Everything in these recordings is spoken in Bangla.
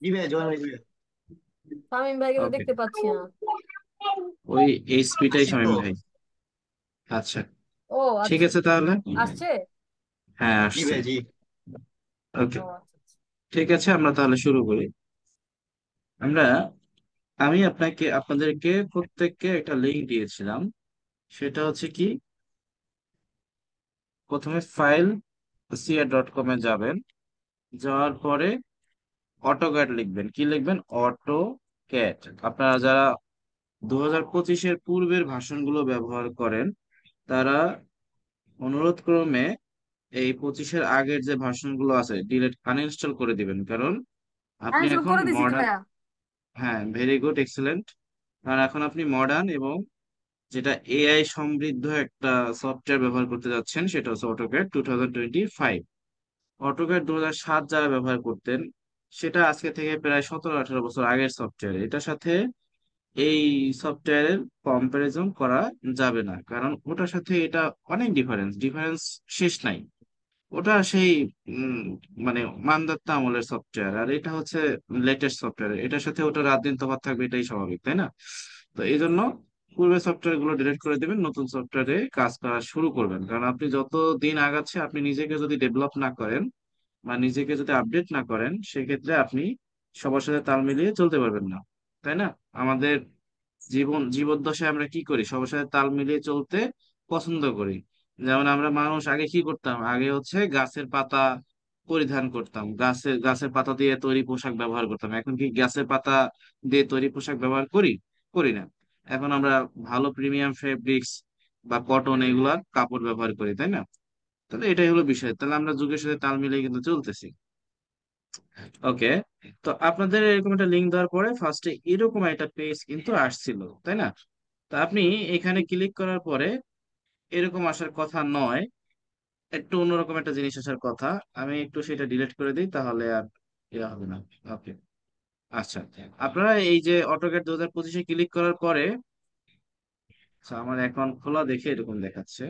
জি ভাইয়া, জয়েন হয়েছে ভাইয়া। তামিম ভাইকে তো ওকে, দেখতে পাচ্ছি না। ওই এইচপিটাই আসছে তো? শামীম ভাই। আচ্ছা, ও ঠিক আচ্ছা। আছে তাহলে। আসছে। হ্যাঁ, ও আসছে। আচ্ছা। জি ভাইয়া, জি। ওকে, আচ্ছা আচ্ছা। ঠিক আছে, আমরা তাহলে শুরু করি। আমরা আমি আপনাদেরকে প্রত্যেককে একটা লিংক দিয়েছিলাম। সেটা হচ্ছে কি, প্রথমে ফাইল সিআর.কম এ যাবেন। যাওয়ার পরে অটোক্যাড লিখবেন। কি লিখবেন? Auto CAD. আপনারা যারা 2025-এর পূর্বের ভার্সনগুলো ব্যবহার করেন, তারা অনুরোধ ক্রমে এই 25-এর আগের যে ভার্সন গুলো আছে ডিলিট আনইনস্টল করে দিবেন, কারণ আপনি আনইনস্টল এখন করে দিছি তো মডার্ন। ভাইয়া। হ্যাঁ, ভেরি গুড, এক্সেলেন্ট। কারণ এখন আপনি মডার্ন এবং যেটা এআই সমৃদ্ধ একটা সফটওয়্যার ব্যবহার করতে যাচ্ছেন, সেটা হচ্ছে অটোক্যাড 2025। অটোক্যাড 2007 যারা ব্যবহার করতেন, সেটা আজকে থেকে প্রায় 17-18 বছর আগের সফটওয়্যার। এটার সাথে এই সফটওয়্যারের কম্পারিজন করা যাবে না, কারণ ওটার সাথে এটা অনেক ডিফারেন্স ডিফারেন্স শেষ নাই। ওটা সেই উম, মানে মানদত্তা আমলের সফটওয়্যার, আর এটা হচ্ছে লেটেস্ট সফটওয়্যার। এটার সাথে ওটা রাত দিন তফাৎ থাকবে, এটাই স্বাভাবিক, তাই না? তো এই জন্য পূর্বের সফটওয়্যার গুলো ডিলিট করে দিবেন, নতুন সফটওয়্যারে কাজ করা শুরু করবেন। কারণ আপনি যত দিন আগাচ্ছে, আপনি নিজেকে যদি ডেভেলপ না করেন বা নিজেকে যদি আপডেট না করেন, সেক্ষেত্রে আপনি সবার সাথে তাল মিলিয়ে চলতে পারবেন না, তাই না? আমাদের জীবদ্দশায় আমরা কি করি? সবার সাথে তাল মিলিয়ে চলতে পছন্দ করি। যেমন আমরা মানুষ আগে কি করতাম? আগে হচ্ছে গাছের পাতা পরিধান করতাম, গাছের গাছের পাতা দিয়ে তৈরি পোশাক ব্যবহার করতাম। এখন কি গাছের পাতা দিয়ে তৈরি পোশাক ব্যবহার করি? করি না। এখন আমরা ভালো প্রিমিয়াম ফেব্রিক্স বা কটন এগুলার কাপড় ব্যবহার করি, তাই না? তাহলে এটাই হলো বিষয়। তাহলে আমরা যুগের সাথে তাল মিলিয়ে কিন্তু চলতেছি। ওকে, তো আপনাদের এরকম একটা লিঙ্ক দেওয়ার পরে ফার্স্টে এরকম একটা পেজ কিন্তু আসছিল, তাই না? তা আপনি এখানে ক্লিক করার পরে এরকম আসার কথা নয়, একটু অন্যরকম একটা জিনিস আসার কথা। আমি একটু সেটা ডিলিট করে দিই, তাহলে আর ইয়ে হবে না। ওকে, আচ্ছা। আপনারা এই যে অটোক্যাড 2025-এ ক্লিক করার পরে, আচ্ছা, আমার অ্যাকাউন্ট খোলা দেখে এরকম দেখাচ্ছে।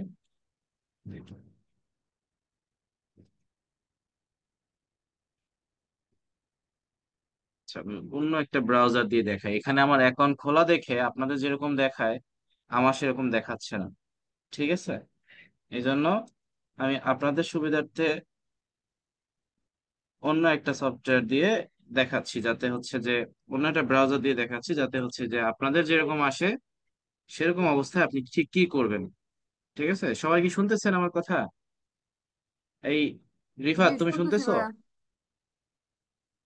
আচ্ছা, আমি অন্য একটা ব্রাউজার দিয়ে দেখাই। এখানে আমার অ্যাকাউন্ট খোলা দেখে আপনাদের যেরকম দেখায়, আমার সেরকম দেখাচ্ছে না। ঠিক আছে, এই জন্য আমি আপনাদের সুবিধার্থে অন্য একটা সফটওয়্যার দিয়ে দেখাচ্ছি, যাতে হচ্ছে যে অন্য একটা ব্রাউজার দিয়ে দেখাচ্ছি, যাতে হচ্ছে যে আপনাদের যেরকম আসে সেরকম অবস্থায় আপনি ঠিক কি করবেন। ঠিক আছে, সবাই কি শুনতেছেন আমার কথা? এই জি রিফাত, তুমি শুনতেছি শুনতেছো? ভাইয়া।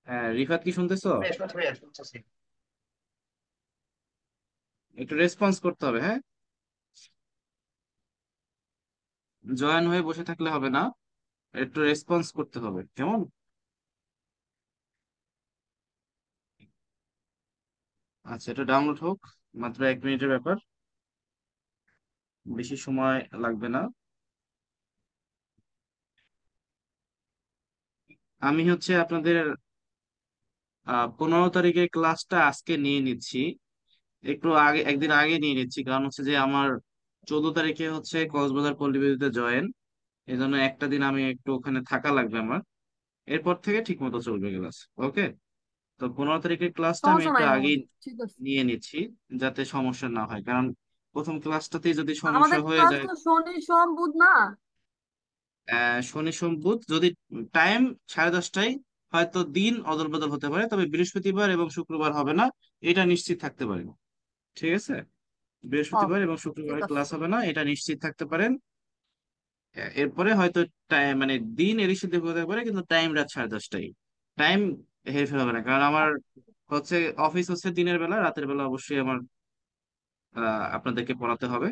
হ্যাঁ, রিফাত কি শুনতেছো? হ্যাঁ শুনছি ভাইয়া, শুনতেছি। একটু রেসপন্স করতে হবে, হ্যাঁ। জয়েন হয়ে বসে থাকলে হবে না, একটু রেসপন্স করতে হবে, কেমন? আচ্ছা, এটা ডাউনলোড হোক, মাত্র 1 মিনিটের ব্যাপার, বেশি সময় লাগবে না। আমি হচ্ছে আপনাদের 15 তারিখের ক্লাসটা আজকে নিয়ে নিচ্ছি, একটু আগে, একদিন আগে নিয়ে নিচ্ছি, কারণ হচ্ছে যে আমার 14 তারিখে হচ্ছে কক্সবাজার পল্লী বিদ্যুতে জয়েন। এই জন্য একটা দিন আমি একটু ওখানে থাকা লাগবে আমার। এরপর থেকে ঠিক মতো চলবে ক্লাস। ওকে, তো 15 তারিখের ক্লাসটা আমি সমস্যা একটু নাই ভাইয়া, আগেই ঠিক আছে। নিয়ে নিচ্ছি, যাতে সমস্যা না হয়। কারণ প্রথম ক্লাসটাতেই যদি সমস্যা আমাদের হয়ে ক্লাস যায়। তো শনি সোম বুধ না? শনি সোম বুধ যদি টাইম 10:30টায়, হয়তো দিন অদল বদল হতে পারে, তবে বৃহস্পতিবার এবং শুক্রবার হবে না, এটা নিশ্চিত থাকতে পারেন। ঠিক আছে, ও বৃহস্পতিবার এবং ঠিক শুক্রবারে আছে। ক্লাস হবে না, এটা নিশ্চিত থাকতে পারেন। এরপরে হয়তো টাইম মানে দিন এরই সাথে হতে পারে, কিন্তু টাইম রাত 10:30টায়। টাইম হেরফের হবে না, কারণ আমার হচ্ছে অফিস হচ্ছে দিনের বেলা, রাতের বেলা অবশ্যই আমার আপনাদেরকে পড়াতে হবে।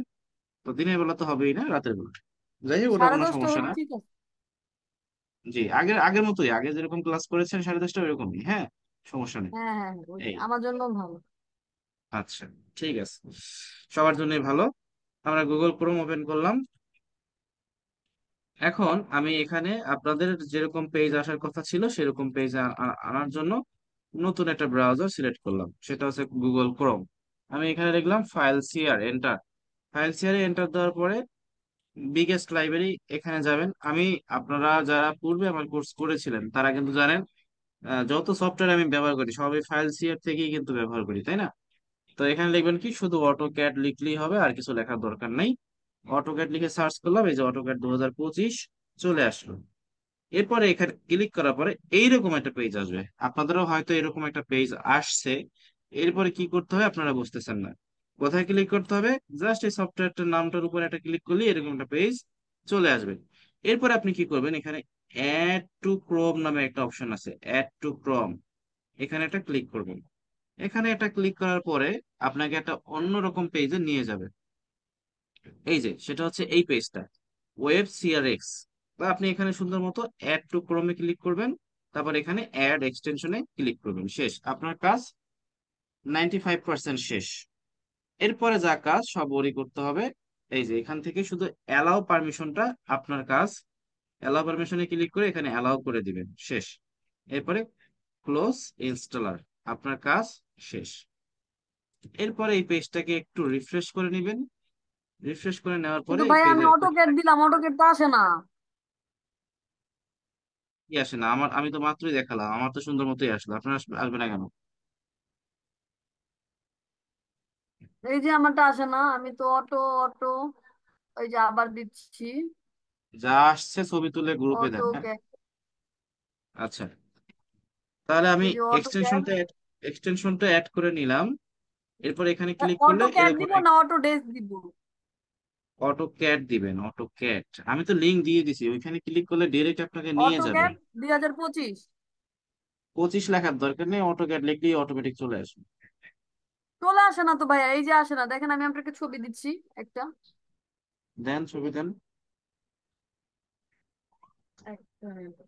তো দিনের বেলা তো হবেই না, রাতের বেলা। যাই হোক, ওটা সাড়ে কোনো দশটা সমস্যা হলে না। ঠিক আছে। জি, আগের আগের মতোই, আগে যেরকম ক্লাস করেছেন 10:30, ওইরকমই, হ্যাঁ, সমস্যা নেই। হ্যাঁ হ্যাঁ হ্যাঁ, এই, আমার জন্য ভালো। আচ্ছা, ঠিক আছে, সবার জন্যই ভালো। আমরা গুগল ক্রোম ওপেন করলাম। এখন আমি এখানে আপনাদের যেরকম পেজ আসার কথা ছিল সেরকম পেজ আনার জন্য নতুন একটা ব্রাউজার সিলেক্ট করলাম, সেটা হচ্ছে গুগল ক্রোম। আমি এখানে লিখলাম file CR, enter. File CR enter দেওয়ার পরে বিগেস্ট লাইব্রেরি এখানে যাবেন। আপনারা যারা পূর্বে আমার কোর্স করেছিলেন তারা কিন্তু জানেন যত সফটওয়্যার আমি ব্যবহার করি সবই ফাইল সিআর থেকেই কিন্তু ব্যবহার করি, তাই না? তো এখানে লিখবেন কি, শুধু অটোক্যাড লিখলেই হবে, আর কিছু লেখার দরকার নাই। অটোক্যাড লিখে সার্চ করলাম, এই যে অটোক্যাড 2025 চলে আসলো। এরপরে এখানে ক্লিক করার পরে এইরকম একটা পেজ আসবে, আপনাদেরও হয়তো এরকম একটা পেজ আসছে। এরপরে কি করতে হবে আপনারা বুঝতেছেন না, কোথায় ক্লিক করতে হবে? জাস্ট এই সফটওয়্যারটার নামটার উপর একটা ক্লিক করলে এরকম একটা পেজ চলে আসবে। এরপরে আপনি কি করবেন, এখানে অ্যাড টু ক্রোম নামে একটা অপশন আছে, অ্যাড টু ক্রোম, এখানে একটা ক্লিক করবেন। এখানে একটা ক্লিক করার পরে আপনাকে একটা অন্যরকম পেজে নিয়ে যাবে। এই যে সেটা হচ্ছে এই পেজটা, ওয়েব সিআরএক্স। বা আপনি এখানে সুন্দর মতো অ্যাড টু ক্রোমে ক্লিক করবেন, তারপর এখানে অ্যাড এক্সটেনশনে ক্লিক করবেন, শেষ আপনার কাজ 95% শেষ। এরপরে যা কাজ সব ওরই করতে হবে। এই যে এখান থেকে শুধু অ্যালাউ পারমিশনটা আপনার কাজ, অ্যালাউ পারমিশনে ক্লিক করে এখানে অ্যালাউ করে দিবেন, শেষ। এরপরে ক্লোজ ইনস্টলার, আপনার কাজ শেষ। এরপরে এই পেজটাকে একটু রিফ্রেশ করে নেবেন, রিফ্রেশ করে নেওয়ার পরে কিন্তু এই ভাই আমি পেজে অটোক্যাড দিলাম, অটোক্যাড তো আসে না। কি আসে না? আমি তো মাত্রই দেখালাম, আমার তো সুন্দর মতোই আসলো, আপনার আসবে না কেন? এই যে আমারটা আসে না, আমি তো অটো অটো, ওই যে আবার দিচ্ছি। যা আসছে ছবি তুলে গ্রুপে দেন, হ্যাঁ? অটোক্যাড, আচ্ছা, তাহলে আমি এই যে অটোক্যাড। এক্সটেনশনটা অ্যাড করে নিলাম। এরপর এখানে ক্লিক করলে অটোক্যাড এরকম দিব না অটো ডেস্ক দিব? অটো ক্যাট দিবেন, অটো ক্যাট। আমি তো লিংক দিয়ে দিছি, ওইখানে ক্লিক করলে ডিরেক্ট আপনাকে নিয়ে যাবে। অটোক্যাড 2025 25 লেখার দরকার নেই, অটো ক্যাট লিখলেই অটোমেটিক চলে আসবে। চলে আসে না তো ভাইয়া, এই যে আসে না, দেখেন আমি আপনাকে ছবি দিচ্ছি একটা। দেন ছবি দেন। একটা minute।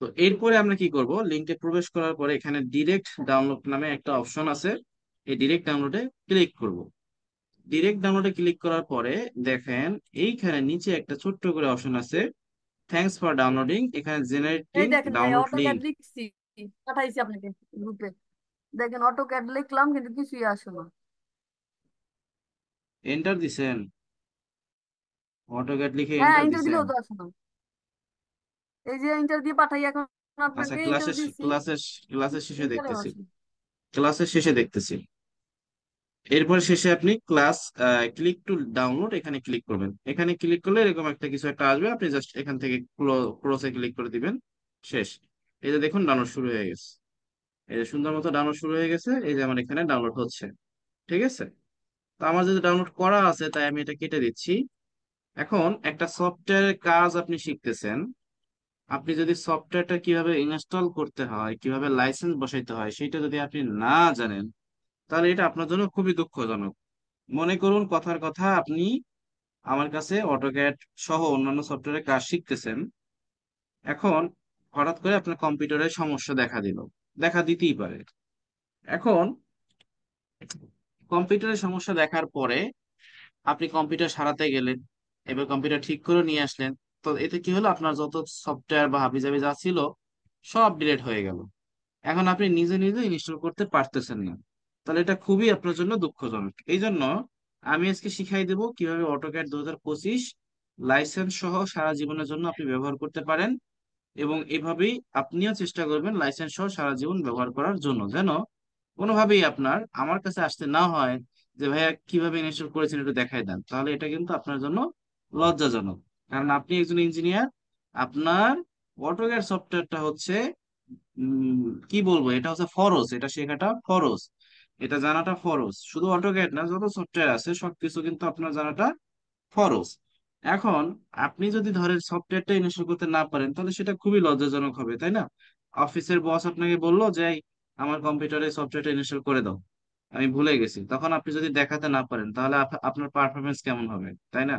তো এরপরে আমরা কি করব, লিংকে প্রবেশ করার পরে এখানে ডিরেক্ট ডাউনলোড নামে একটা অপশন আছে, এই ডিরেক্ট ডাউনলোডে ক্লিক করব। ডিরেক্ট ডাউনলোডে ক্লিক করার পরে দেখেন এইখানে নিচে একটা ছোট্ট করে অপশন আছে, থ্যাঙ্কস ফর ডাউনলোডিং, এখানে এই জেনারেটিং দেখেন ভাই, ডাউনলোড অটোক্যাড লিংক। লিখছি, পাঠাইছি আপনাকে গ্রুপে। দেখেন অটোক্যাড লিখলাম কিন্তু কিছুই আসে না। এন্টার দিছেন? অটোক্যাট লিখে হ্যাঁ, এন্টার ইন্টার দিছেন? দিলেও তো আসে না। এই যে ইন্টার দিয়ে পাঠাই এখন, আচ্ছা, আপনাকে ইন্টার ক্লাসের দিছি। ক্লাসের ক্লাসের শেষে ইন্টারেও দেখতেছি, আসে না। ক্লাসের শেষে দেখতেছি। এরপর শেষে আপনি ক্লাস ক্লিক টু ডাউনলোড, এখানে ক্লিক করবেন। এখানে ক্লিক করলে এরকম একটা কিছু একটা আসবে, আপনি জাস্ট এখান থেকে ক্লোজে ক্লিক করে দিবেন, শেষ। এই যে দেখুন ডাউনলোড শুরু হয়ে গেছে, এই যে সুন্দর মতো ডাউনলোড শুরু হয়ে গেছে, এই যে আমার এখানে ডাউনলোড হচ্ছে। ঠিক আছে, তো আমার যদি ডাউনলোড করা আছে তাই আমি এটা কেটে দিচ্ছি। এখন একটা সফটওয়্যারের কাজ আপনি শিখতেছেন, আপনি যদি সফটওয়্যারটা কিভাবে ইনস্টল করতে হয়, কিভাবে লাইসেন্স বসাইতে হয় সেটা যদি আপনি না জানেন, তাহলে এটা আপনার জন্য খুবই দুঃখজনক। মনে করুন কথার কথা, আপনি আমার কাছে অটোক্যাড সহ অন্যান্য সফটওয়্যারের কাজ শিখতেছেন। এখন হঠাৎ করে আপনার কম্পিউটারে সমস্যা দেখা দিল, দেখা দিতেই পারে। এখন কম্পিউটারে সমস্যা দেখার পরে আপনি কম্পিউটার সারাতে গেলেন, এবার কম্পিউটার ঠিক করে নিয়ে আসলেন। তো এতে কি হলো, আপনার যত সফটওয়্যার বা হাবিজাবি যা ছিল সব ডিলিট হয়ে গেল। এখন আপনি নিজে নিজে ইনস্টল করতে পারতেছেন না, তাহলে এটা খুবই আপনার জন্য দুঃখজনক। এই জন্য আমি আজকে শিখাই দেবো কিভাবে অটোক্যাড 2025 লাইসেন্স সহ সারা জীবনের জন্য আপনি ব্যবহার করতে পারেন। এবং এভাবেই আপনিও চেষ্টা করবেন লাইসেন্স সহ সারা জীবন ব্যবহার করার জন্য, যেন কোনোভাবেই আপনার আমার কাছে আসতে না হয় যে ভাইয়া কিভাবে ইনস্টল করেছেন একটু দেখাই দেন, তাহলে এটা কিন্তু আপনার জন্য লজ্জাজনক। কারণ আপনি একজন ইঞ্জিনিয়ার, আপনার অটোক্যাড সফটওয়্যারটা হচ্ছে কি বলবো, এটা হচ্ছে ফরজ, এটা শেখাটা ফরজ, এটা জানাটা ফরজ। শুধু অটোক্যাড না, যত সফটওয়্যার আছে সবকিছু কিন্তু আপনার জানাটা ফরজ। এখন আপনি যদি ধরেন সফটওয়্যারটা ইনস্টল করতে না পারেন, তাহলে সেটা খুবই লজ্জাজনক হবে, তাই না? অফিসের বস আপনাকে বললো যে "এই, আমার কম্পিউটারে সফটওয়্যারটা ইনস্টল করে দাও, আমি ভুলে গেছি", তখন আপনি যদি দেখাতে না পারেন তাহলে আপনার পারফরমেন্স কেমন হবে, তাই না?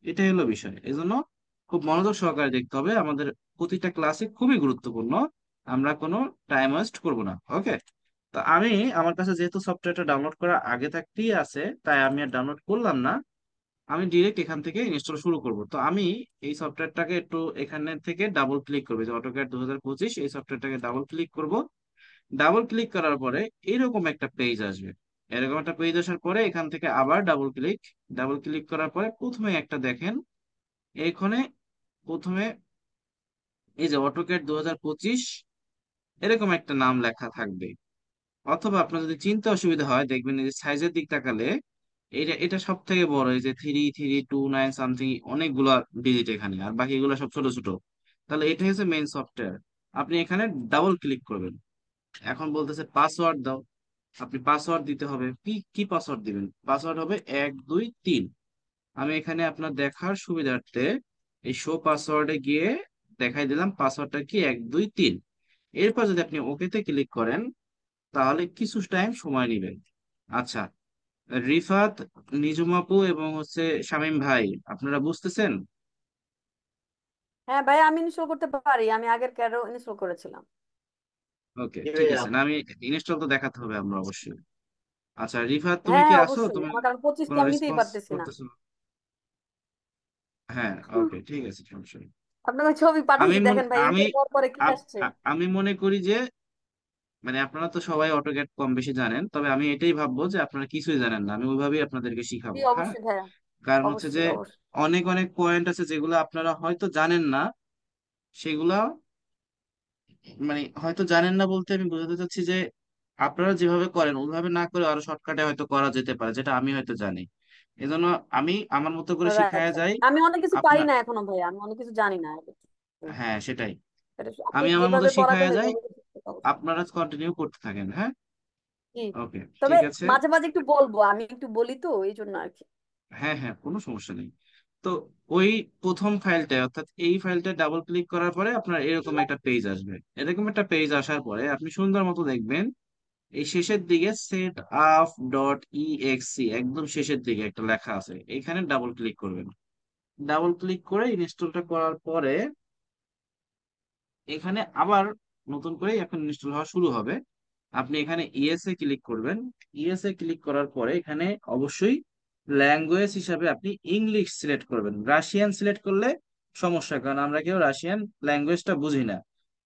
এটাই হলো বিষয়। এই জন্য খুব মনোযোগ সহকারে দেখতে হবে, আমাদের প্রতিটা ক্লাসে খুবই গুরুত্বপূর্ণ, আমরা কোনো টাইম ওয়েস্ট করবো না, ওকে? তো আমি, আমার কাছে যেহেতু সফটওয়্যারটা ডাউনলোড করা আগে থাকতেই আছে, তাই আমি আর ডাউনলোড করলাম না, আমি ডিরেক্ট এখান থেকে ইনস্টল শুরু করব। তো আমি এই সফটওয়্যারটাকে একটু এখানে থেকে ডাবল ক্লিক করবো, যে অটোক্যাড 2025 এই সফটওয়্যারটাকে ডাবল ক্লিক করব। ডাবল ক্লিক করার পরে এরকম একটা পেজ আসবে, এরকম একটা পেজ আসার পরে এখান থেকে আবার ডাবল ক্লিক, ডাবল ক্লিক করার পরে প্রথমে একটা দেখেন এখানে প্রথমে এই যে অটোক্যাড 2025 এরকম একটা নাম লেখা থাকবে। অথবা আপনার যদি চিনতে অসুবিধা হয়, দেখবেন এই যে সাইজের দিক তাকালে এটা এটা সব থেকে বড়, এই যে 3329 সামথিং, অনেকগুলা ডিজিট এখানে, আর বাকিগুলো সব ছোট ছোট। তাহলে এটা হচ্ছে মেইন সফটওয়্যার। আপনি এখানে ডাবল ক্লিক করবেন। এখন বলতেছে পাসওয়ার্ড দাও। আপনি পাসওয়ার্ড দিতে হবে। কি কি পাসওয়ার্ড দিবেন? পাসওয়ার্ড হবে 1 2 3। আমি এখানে আপনার দেখার সুবিধার্থে এই শো পাসওয়ার্ডে গিয়ে দেখাই দিলাম পাসওয়ার্ডটা কি 1 2 3। এরপর যদি আপনি ওকেতে ক্লিক করেন তাহলে কিছু টাইম সময় নেবেন। আচ্ছা, রিফাত, নিজুম আপু এবং হচ্ছে শামীম ভাই, আপনারা বুঝতেছেন? হ্যাঁ ভাই, আমি ইনস্টল করতে পারি, আমি আগের ক্যারো ইনস্টল করেছিলাম। ওকে, ঠিক আছে। না, আমি ইনস্টল তো দেখাতে হবে আমরা অবশ্যই। আচ্ছা রিফাত, তুমি হ্যাঁ কি হ্যাঁ, আসো? অবশ্যই, তুমি আমার কারণ 25 তো কোনো আমি নিতেই রেসপন্স পারতেছি না। করতেছো? হ্যাঁ, হুম, ওকে, ঠিক আছে, সমস্যা নেই। আপনাকে ছবি আমি পাঠিয়েছি, মনে দেখেন ভাই, আমি এন্টার দেওয়ার পরে কি আসছে। আমি মনে করি যে মানে আপনারা তো সবাই অটোক্যাড কম বেশি জানেন, তবে আমি এটাই ভাববো যে আপনারা কিছুই জানেন না, আমি ওইভাবেই আপনাদেরকে জি শিখাবো। হ্যাঁ, অবশ্যই ভাইয়া, কারণ হচ্ছে যে অবশ্যই অবশ্যই। অনেক অনেক পয়েন্ট আছে যেগুলো আপনারা হয়তো জানেন না। সেগুলা মানে হয়তো জানেন না বলতে আমি বোঝাতে চাচ্ছি যে আপনারা যেভাবে করেন ওইভাবে না করে আরো শর্টকাটে হয়তো করা যেতে পারে, যেটা আমি হয়তো জানি। এজন্য আমি আমার মতো করে রাইট শিখায়া রাইট, যাই। আমি অনেক কিছু পারি আপনার, না এখনো ভাইয়া, আমি অনেক কিছু জানি না। হ্যাঁ সেটাই, আপনি আমি আমার মতো যেভাবে পড়াবেন শিখায়া যাই, ওইভাবে শিখতে হবে অবশ্যই। আপনারা কন্টিনিউ করতে থাকেন। হ্যাঁ, জি, ওকে, তবে ঠিক আছে। মাঝে মাঝে একটু বলবো, আমি একটু বলি তো এই জন্য আর কি। হ্যাঁ হ্যাঁ, কোনো সমস্যা নেই। তো ওই প্রথম ফাইলটা, অর্থাৎ এই ফাইলটা ডাবল ক্লিক করার পরে আপনার এরকম একটা পেজ আসবে। এরকম একটা পেজ আসার পরে আপনি সুন্দর মতো দেখবেন এই শেষের দিকে সেট আপ ডট ইএক্সি, একদম শেষের দিকে একটা লেখা আছে, এখানে ডাবল ক্লিক করবেন। ডাবল ক্লিক করে ইনস্টলটা করার পরে এখানে আবার নতুন করে এখন ইনস্টল হওয়া শুরু হবে। আপনি এখানে ইএসএ ক্লিক করবেন। ইএসএ ক্লিক করার পরে এখানে অবশ্যই ল্যাঙ্গুয়েজ হিসাবে আপনি ইংলিশ সিলেক্ট করবেন। রাশিয়ান সিলেক্ট করলে সমস্যা, কারণ আমরা কেউ রাশিয়ান ল্যাঙ্গুয়েজটা বুঝি না।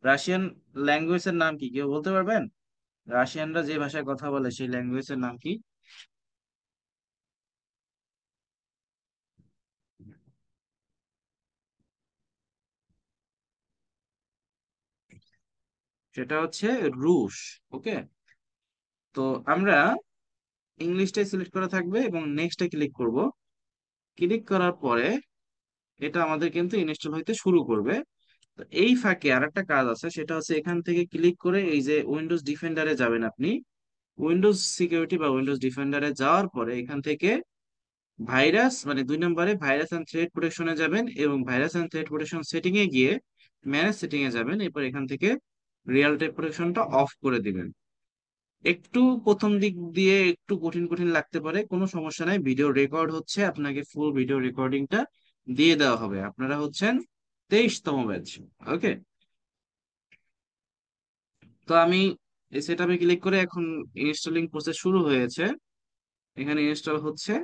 রাশিয়ান ল্যাঙ্গুয়েজের নাম কি কেউ বলতে পারবেন? রাশিয়ানরা যে ভাষায় কথা বলে সেই ল্যাঙ্গুয়েজের নাম কি? সেটা হচ্ছে রুশ। ওকে, তো আমরা ইংলিশটাই সিলেক্ট করা থাকবে এবং নেক্সটে ক্লিক করব। ক্লিক করার পরে এটা আমাদের কিন্তু ইনস্টল হইতে শুরু করবে। তো এই ফাঁকে আরেকটা কাজ আছে, সেটা হচ্ছে এখান থেকে ক্লিক করে এই যে উইন্ডোজ ডিফেন্ডারে যাবেন আপনি। উইন্ডোজ সিকিউরিটি বা উইন্ডোজ ডিফেন্ডারে যাওয়ার পরে এখান থেকে ভাইরাস মানে 2 নম্বরে ভাইরাস এন্ড থ্রেট প্রোটেকশনে যাবেন এবং virus and threat protection setting এ গিয়ে ম্যানেজ সেটিং এ যাবেন। এরপর এখান থেকে রিয়েল টাইম প্রোটেকশনটা অফ করে দিবেন। একটু প্রথম দিক দিয়ে একটু কঠিন কঠিন লাগতে পারে, কোনো সমস্যা নাই, ভিডিও রেকর্ড হচ্ছে, আপনাকে ফুল ভিডিও রেকর্ডিংটা দিয়ে দেওয়া হবে। আপনারা হচ্ছেন 23তম ব্যাচ। ওকে, তো আমি এই সেট আপে ক্লিক করে এখন ইনস্টলিং প্রসেস শুরু হয়েছে, এখানে ইনস্টল হচ্ছে।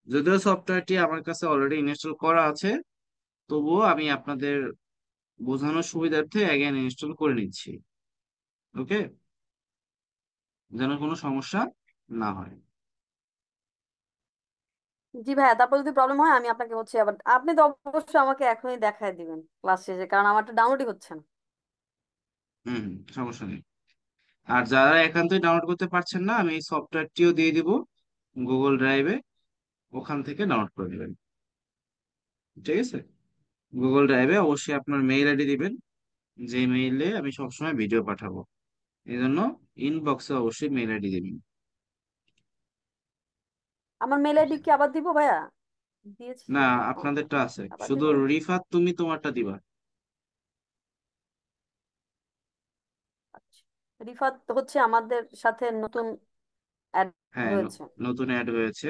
যদিও সফটওয়্যারটি আমার কাছে অলরেডি ইনস্টল করা আছে, তবুও আমি আপনাদের বোঝানোর সুবিধার্থে অ্যাগেন ইনস্টল করে নিচ্ছি। ওকে, যেন কোনো সমস্যা না হয়। জি ভাইয়া, তারপর যদি প্রবলেম হয় আমি আপনাকে হচ্ছে আবার, আপনি তো অবশ্যই আমাকে এখনই দেখায় দিবেন ক্লাস শেষে, কারণ আমারটা ডাউনলোডই হচ্ছে না। হুম হুম, সমস্যা নেই। আর যারা একান্তই ডাউনলোড করতে পারছেন না, আমি এই সফটওয়্যারটিও দিয়ে দিব গুগল ড্রাইভে, ওখান থেকে ডাউনলোড করে নেবেন। ঠিক আছে, গুগল ড্রাইভে অবশ্যই আপনার মেইল আইডি দিবেন, যে মেইলে আমি সবসময় ভিডিও পাঠাবো। এই জন্য ইনবক্সে অবশ্যই মেইল আইডি দিবেন। আমার মেল আইডি কি আবার দিব ভাইয়া? দিয়েছি না, তো। ও, আপনাদেরটা আছে, আবার শুধু দিব। রিফাত তুমি তোমারটা দিবা। আচ্ছা, রিফাত হচ্ছে আমাদের সাথে নতুন অ্যাড হ্যাঁ, হয়েছে। নতুন অ্যাড হয়েছে।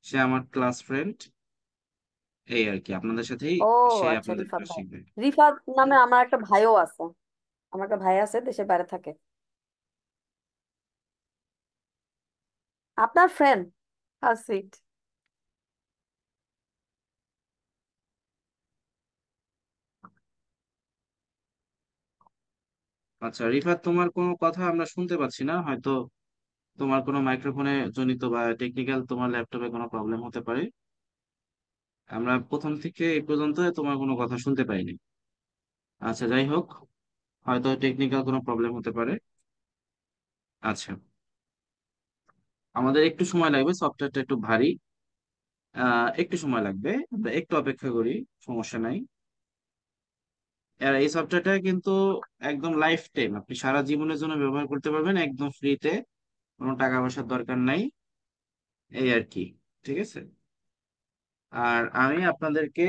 সে আমার ক্লাস ফ্রেন্ড, এই আর কি, আপনাদের সাথেই ও সে আচ্ছা, আপনাদের রিফাত ক্লাস ভাই। শিখবে। রিফাত নামে আমার একটা ভাইও আছে, আমার একটা ভাই আছে, দেশের বাইরে থাকে। আপনার ফ্রেন্ড? How sweet. আচ্ছা রিফাত, তোমার কোনো কথা আমরা শুনতে পাচ্ছি না হয়তো, তোমার কোনো মাইক্রোফোনে জনিত বা টেকনিক্যাল তোমার ল্যাপটপে কোনো প্রবলেম হতে পারে। আমরা প্রথম থেকে এই পর্যন্ত তোমার কোনো কথা শুনতে পাইনি। আচ্ছা, যাই হোক, হয়তো টেকনিক্যাল কোনো প্রবলেম হতে পারে। আচ্ছা, আমাদের একটু সময় লাগবে, সফটওয়্যারটা একটু ভারী। একটু সময় লাগবে, আমরা একটু অপেক্ষা করি, সমস্যা নাই। আর এই সফটওয়্যারটা কিন্তু একদম লাইফ টাইম আপনি সারা জীবনের জন্য ব্যবহার করতে পারবেন, একদম ফ্রিতে, কোনো টাকা পয়সার দরকার নাই, এই আর কি। ঠিক আছে। আর আমি আপনাদেরকে,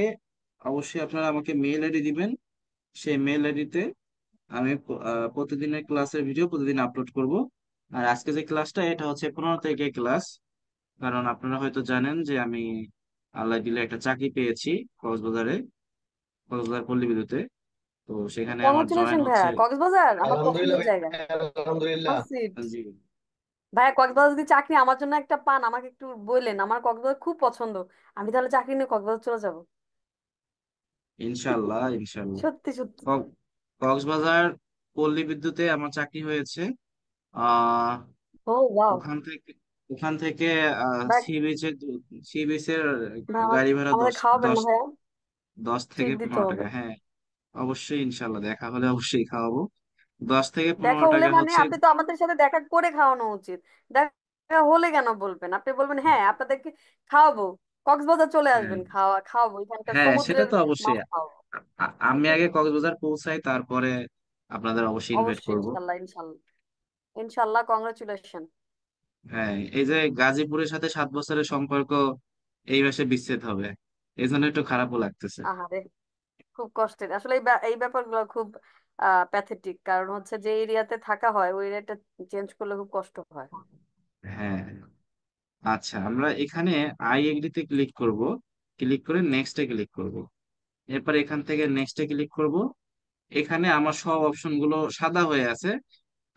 অবশ্যই আপনারা আমাকে মেল আইডি দিবেন। সেই মেল আইডিতে আমি প্রতিদিনের ক্লাসের ভিডিও প্রতিদিন আপলোড করব। আর আজকে যে ক্লাসটা, এটা হচ্ছে 15 তারিখের ক্লাস। কারণ আপনারা হয়তো জানেন যে আমি আল্লাহ দিলে একটা চাকরি পেয়েছি কক্সবাজারে, কক্সবাজার পল্লী বিদ্যুতে। তো সেখানে আমার জয়েন কংগ্রেচুলেশন হচ্ছে। ভাইয়া, কক্সবাজার আমার আলহামদুলিল্লাহ পছন্দের জায়গা। ভাইয়া, আলহামদুলিল্লাহ। সুইট। জি, ভাইয়া কক্সবাজার যদি চাকরি আমার জন্য একটা পান, আমাকে একটু বললেন, আমার কক্সবাজার খুব পছন্দ। আমি তাহলে চাকরি নিয়ে কক্সবাজার চলে যাব। ইনশাল্লাহ ইনশাল্লাহ। সত্যি সত্যি। কক্সবাজার পল্লী বিদ্যুতে আমার চাকরি হয়েছে। আহ ও ওয়াও। ওখান থেকে ওখান থেকে ভাই, সি বিচের, সি বিচের ভাই গাড়ি ভাড়া আমাদের দশ খাওয়াবেন দশ না ভাইয়া? দশ থেকে ট্রিট দিতে পনেরো হবে। টাকা হ্যাঁ, অবশ্যই ইনশাল্লাহ, দেখা হলে অবশ্যই খাওয়াবো। 10 থেকে 15 দেখা হলে টাকা মানে হচ্ছে। আপনি তো আমাদের সাথে দেখা করে খাওয়ানো উচিত। দেখা হলে কেন বলবেন? আপনি বলবেন হ্যাঁ আপনাদেরকে খাওয়াবো, কক্সবাজার চলে হ্যাঁ, আসবেন, খাওয়াবো এখানকার হ্যাঁ, সেটা সমুদ্রের তো অবশ্যই। মাছ খাওয়াবো। আমি সেটাই। আগে কক্সবাজার পৌঁছাই, তারপরে আপনাদের অবশ্যই ইনভাইট অবশ্যই করব। ইনশাল্লাহ ইনশাল্লাহ। ইনশাল্লাহ, কংগ্রাচুলেশন। হ্যাঁ, এই যে গাজীপুরের সাথে 7 বছরের সম্পর্ক এই মাসে বিচ্ছেদ হবে, এই জন্য একটু খারাপও লাগতেছে। আহারে, খুব কষ্টের আসলে এই ব্যাপারগুলো খুব প্যাথেটিক, কারণ হচ্ছে যে এরিয়াতে থাকা হয় ওই এরিয়াটা চেঞ্জ করলে খুব কষ্ট হয়। হ্যাঁ। আচ্ছা, আমরা এখানে আই এগ্রিতে ক্লিক করব, ক্লিক করে নেক্সটে ক্লিক করব। এরপর এখান থেকে নেক্সটে ক্লিক করব। এখানে আমার সব অপশন গুলো সাদা হয়ে আছে,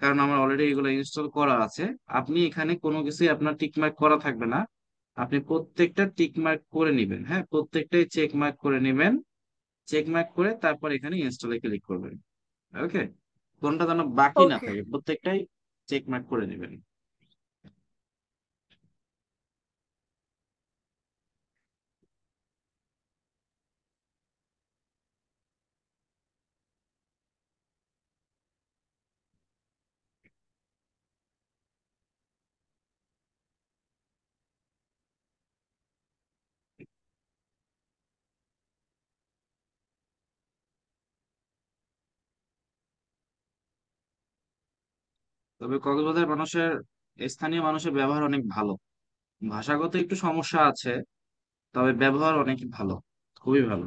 কারণ আমার অলরেডি এগুলো ইনস্টল করা আছে। আপনি এখানে কোনো কিছুই আপনার টিক মার্ক করা থাকবে না, আপনি প্রত্যেকটা টিক মার্ক করে নেবেন। হ্যাঁ, প্রত্যেকটাই চেক মার্ক করে নেবেন। চেক মার্ক করে তারপর এখানে ইনস্টলে ক্লিক করবেন। ওকে, কোনটা যেন বাকি না ওকে। থাকে, প্রত্যেকটাই চেক মার্ক করে নেবেন। তবে কক্সবাজার মানুষের, স্থানীয় মানুষের ব্যবহার অনেক ভালো। ভাষাগত একটু সমস্যা আছে, তবে ব্যবহার অনেক ভালো, খুবই ভালো।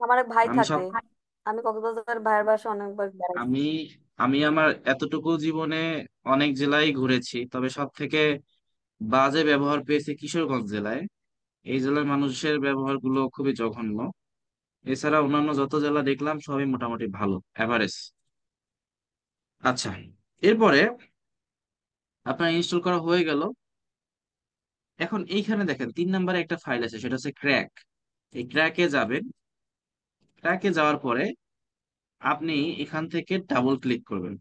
আমার এক ভাই আমি সব থাকে, আমি কক্সবাজার ভাইয়ের বাসা অনেকবার বেড়াইছি। আমি আমি আমার এতটুকু জীবনে অনেক জেলায় ঘুরেছি, তবে সব থেকে বাজে ব্যবহার পেয়েছি কিশোরগঞ্জ জেলায়। এই জেলার মানুষের ব্যবহার গুলো খুবই জঘন্য। এছাড়া অন্যান্য যত জেলা দেখলাম সবই মোটামুটি ভালো, এভারেজ। আচ্ছা, এরপরে আপনার ইনস্টল করা হয়ে গেল। এখন এইখানে দেখেন 3 নম্বরে একটা ফাইল আছে, সেটা হচ্ছে ক্র্যাক। এই ক্র্যাকে যাবেন। ক্র্যাকে যাওয়ার পরে আপনি এখান থেকে ডাবল ক্লিক করবেন,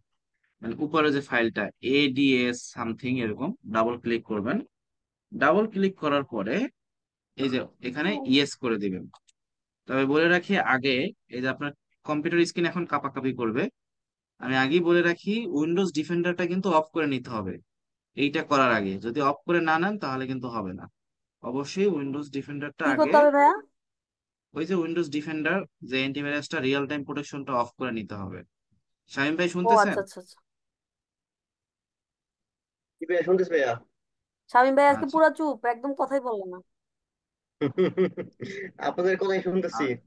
মানে উপরে যে ফাইলটা এডিএস সামথিং এরকম, ডাবল ক্লিক করবেন। ডাবল ক্লিক করার পরে এই যে এখানে ইয়েস করে দিবেন। তবে বলে রাখি আগে, এই যে আপনার কম্পিউটার স্ক্রিন এখন কাঁপাকাঁপি করবে, আমি আগেই বলে রাখি উইন্ডোজ ডিফেন্ডারটা কিন্তু অফ করে নিতে হবে। এইটা করার আগে যদি অফ করে না নেন তাহলে কিন্তু হবে না। অবশ্যই উইন্ডোজ ডিফেন্ডারটা কি আগে, করতে হবে ভাইয়া? ওই যে উইন্ডোজ ডিফেন্ডার, যে অ্যান্টিভাইরাসটা, রিয়েল টাইম প্রোটেকশনটা অফ করে নিতে হবে। শামিম ভাই ও শুনতেছেন? আচ্ছা আচ্ছা আচ্ছা। কি ভাইয়া, শুনতেছ ভাইয়া? শামীম ভাই আজকে আচ্ছা। পুরা চুপ, একদম কথাই বললো না। আপনাদের কথাই শুনতেছি। আর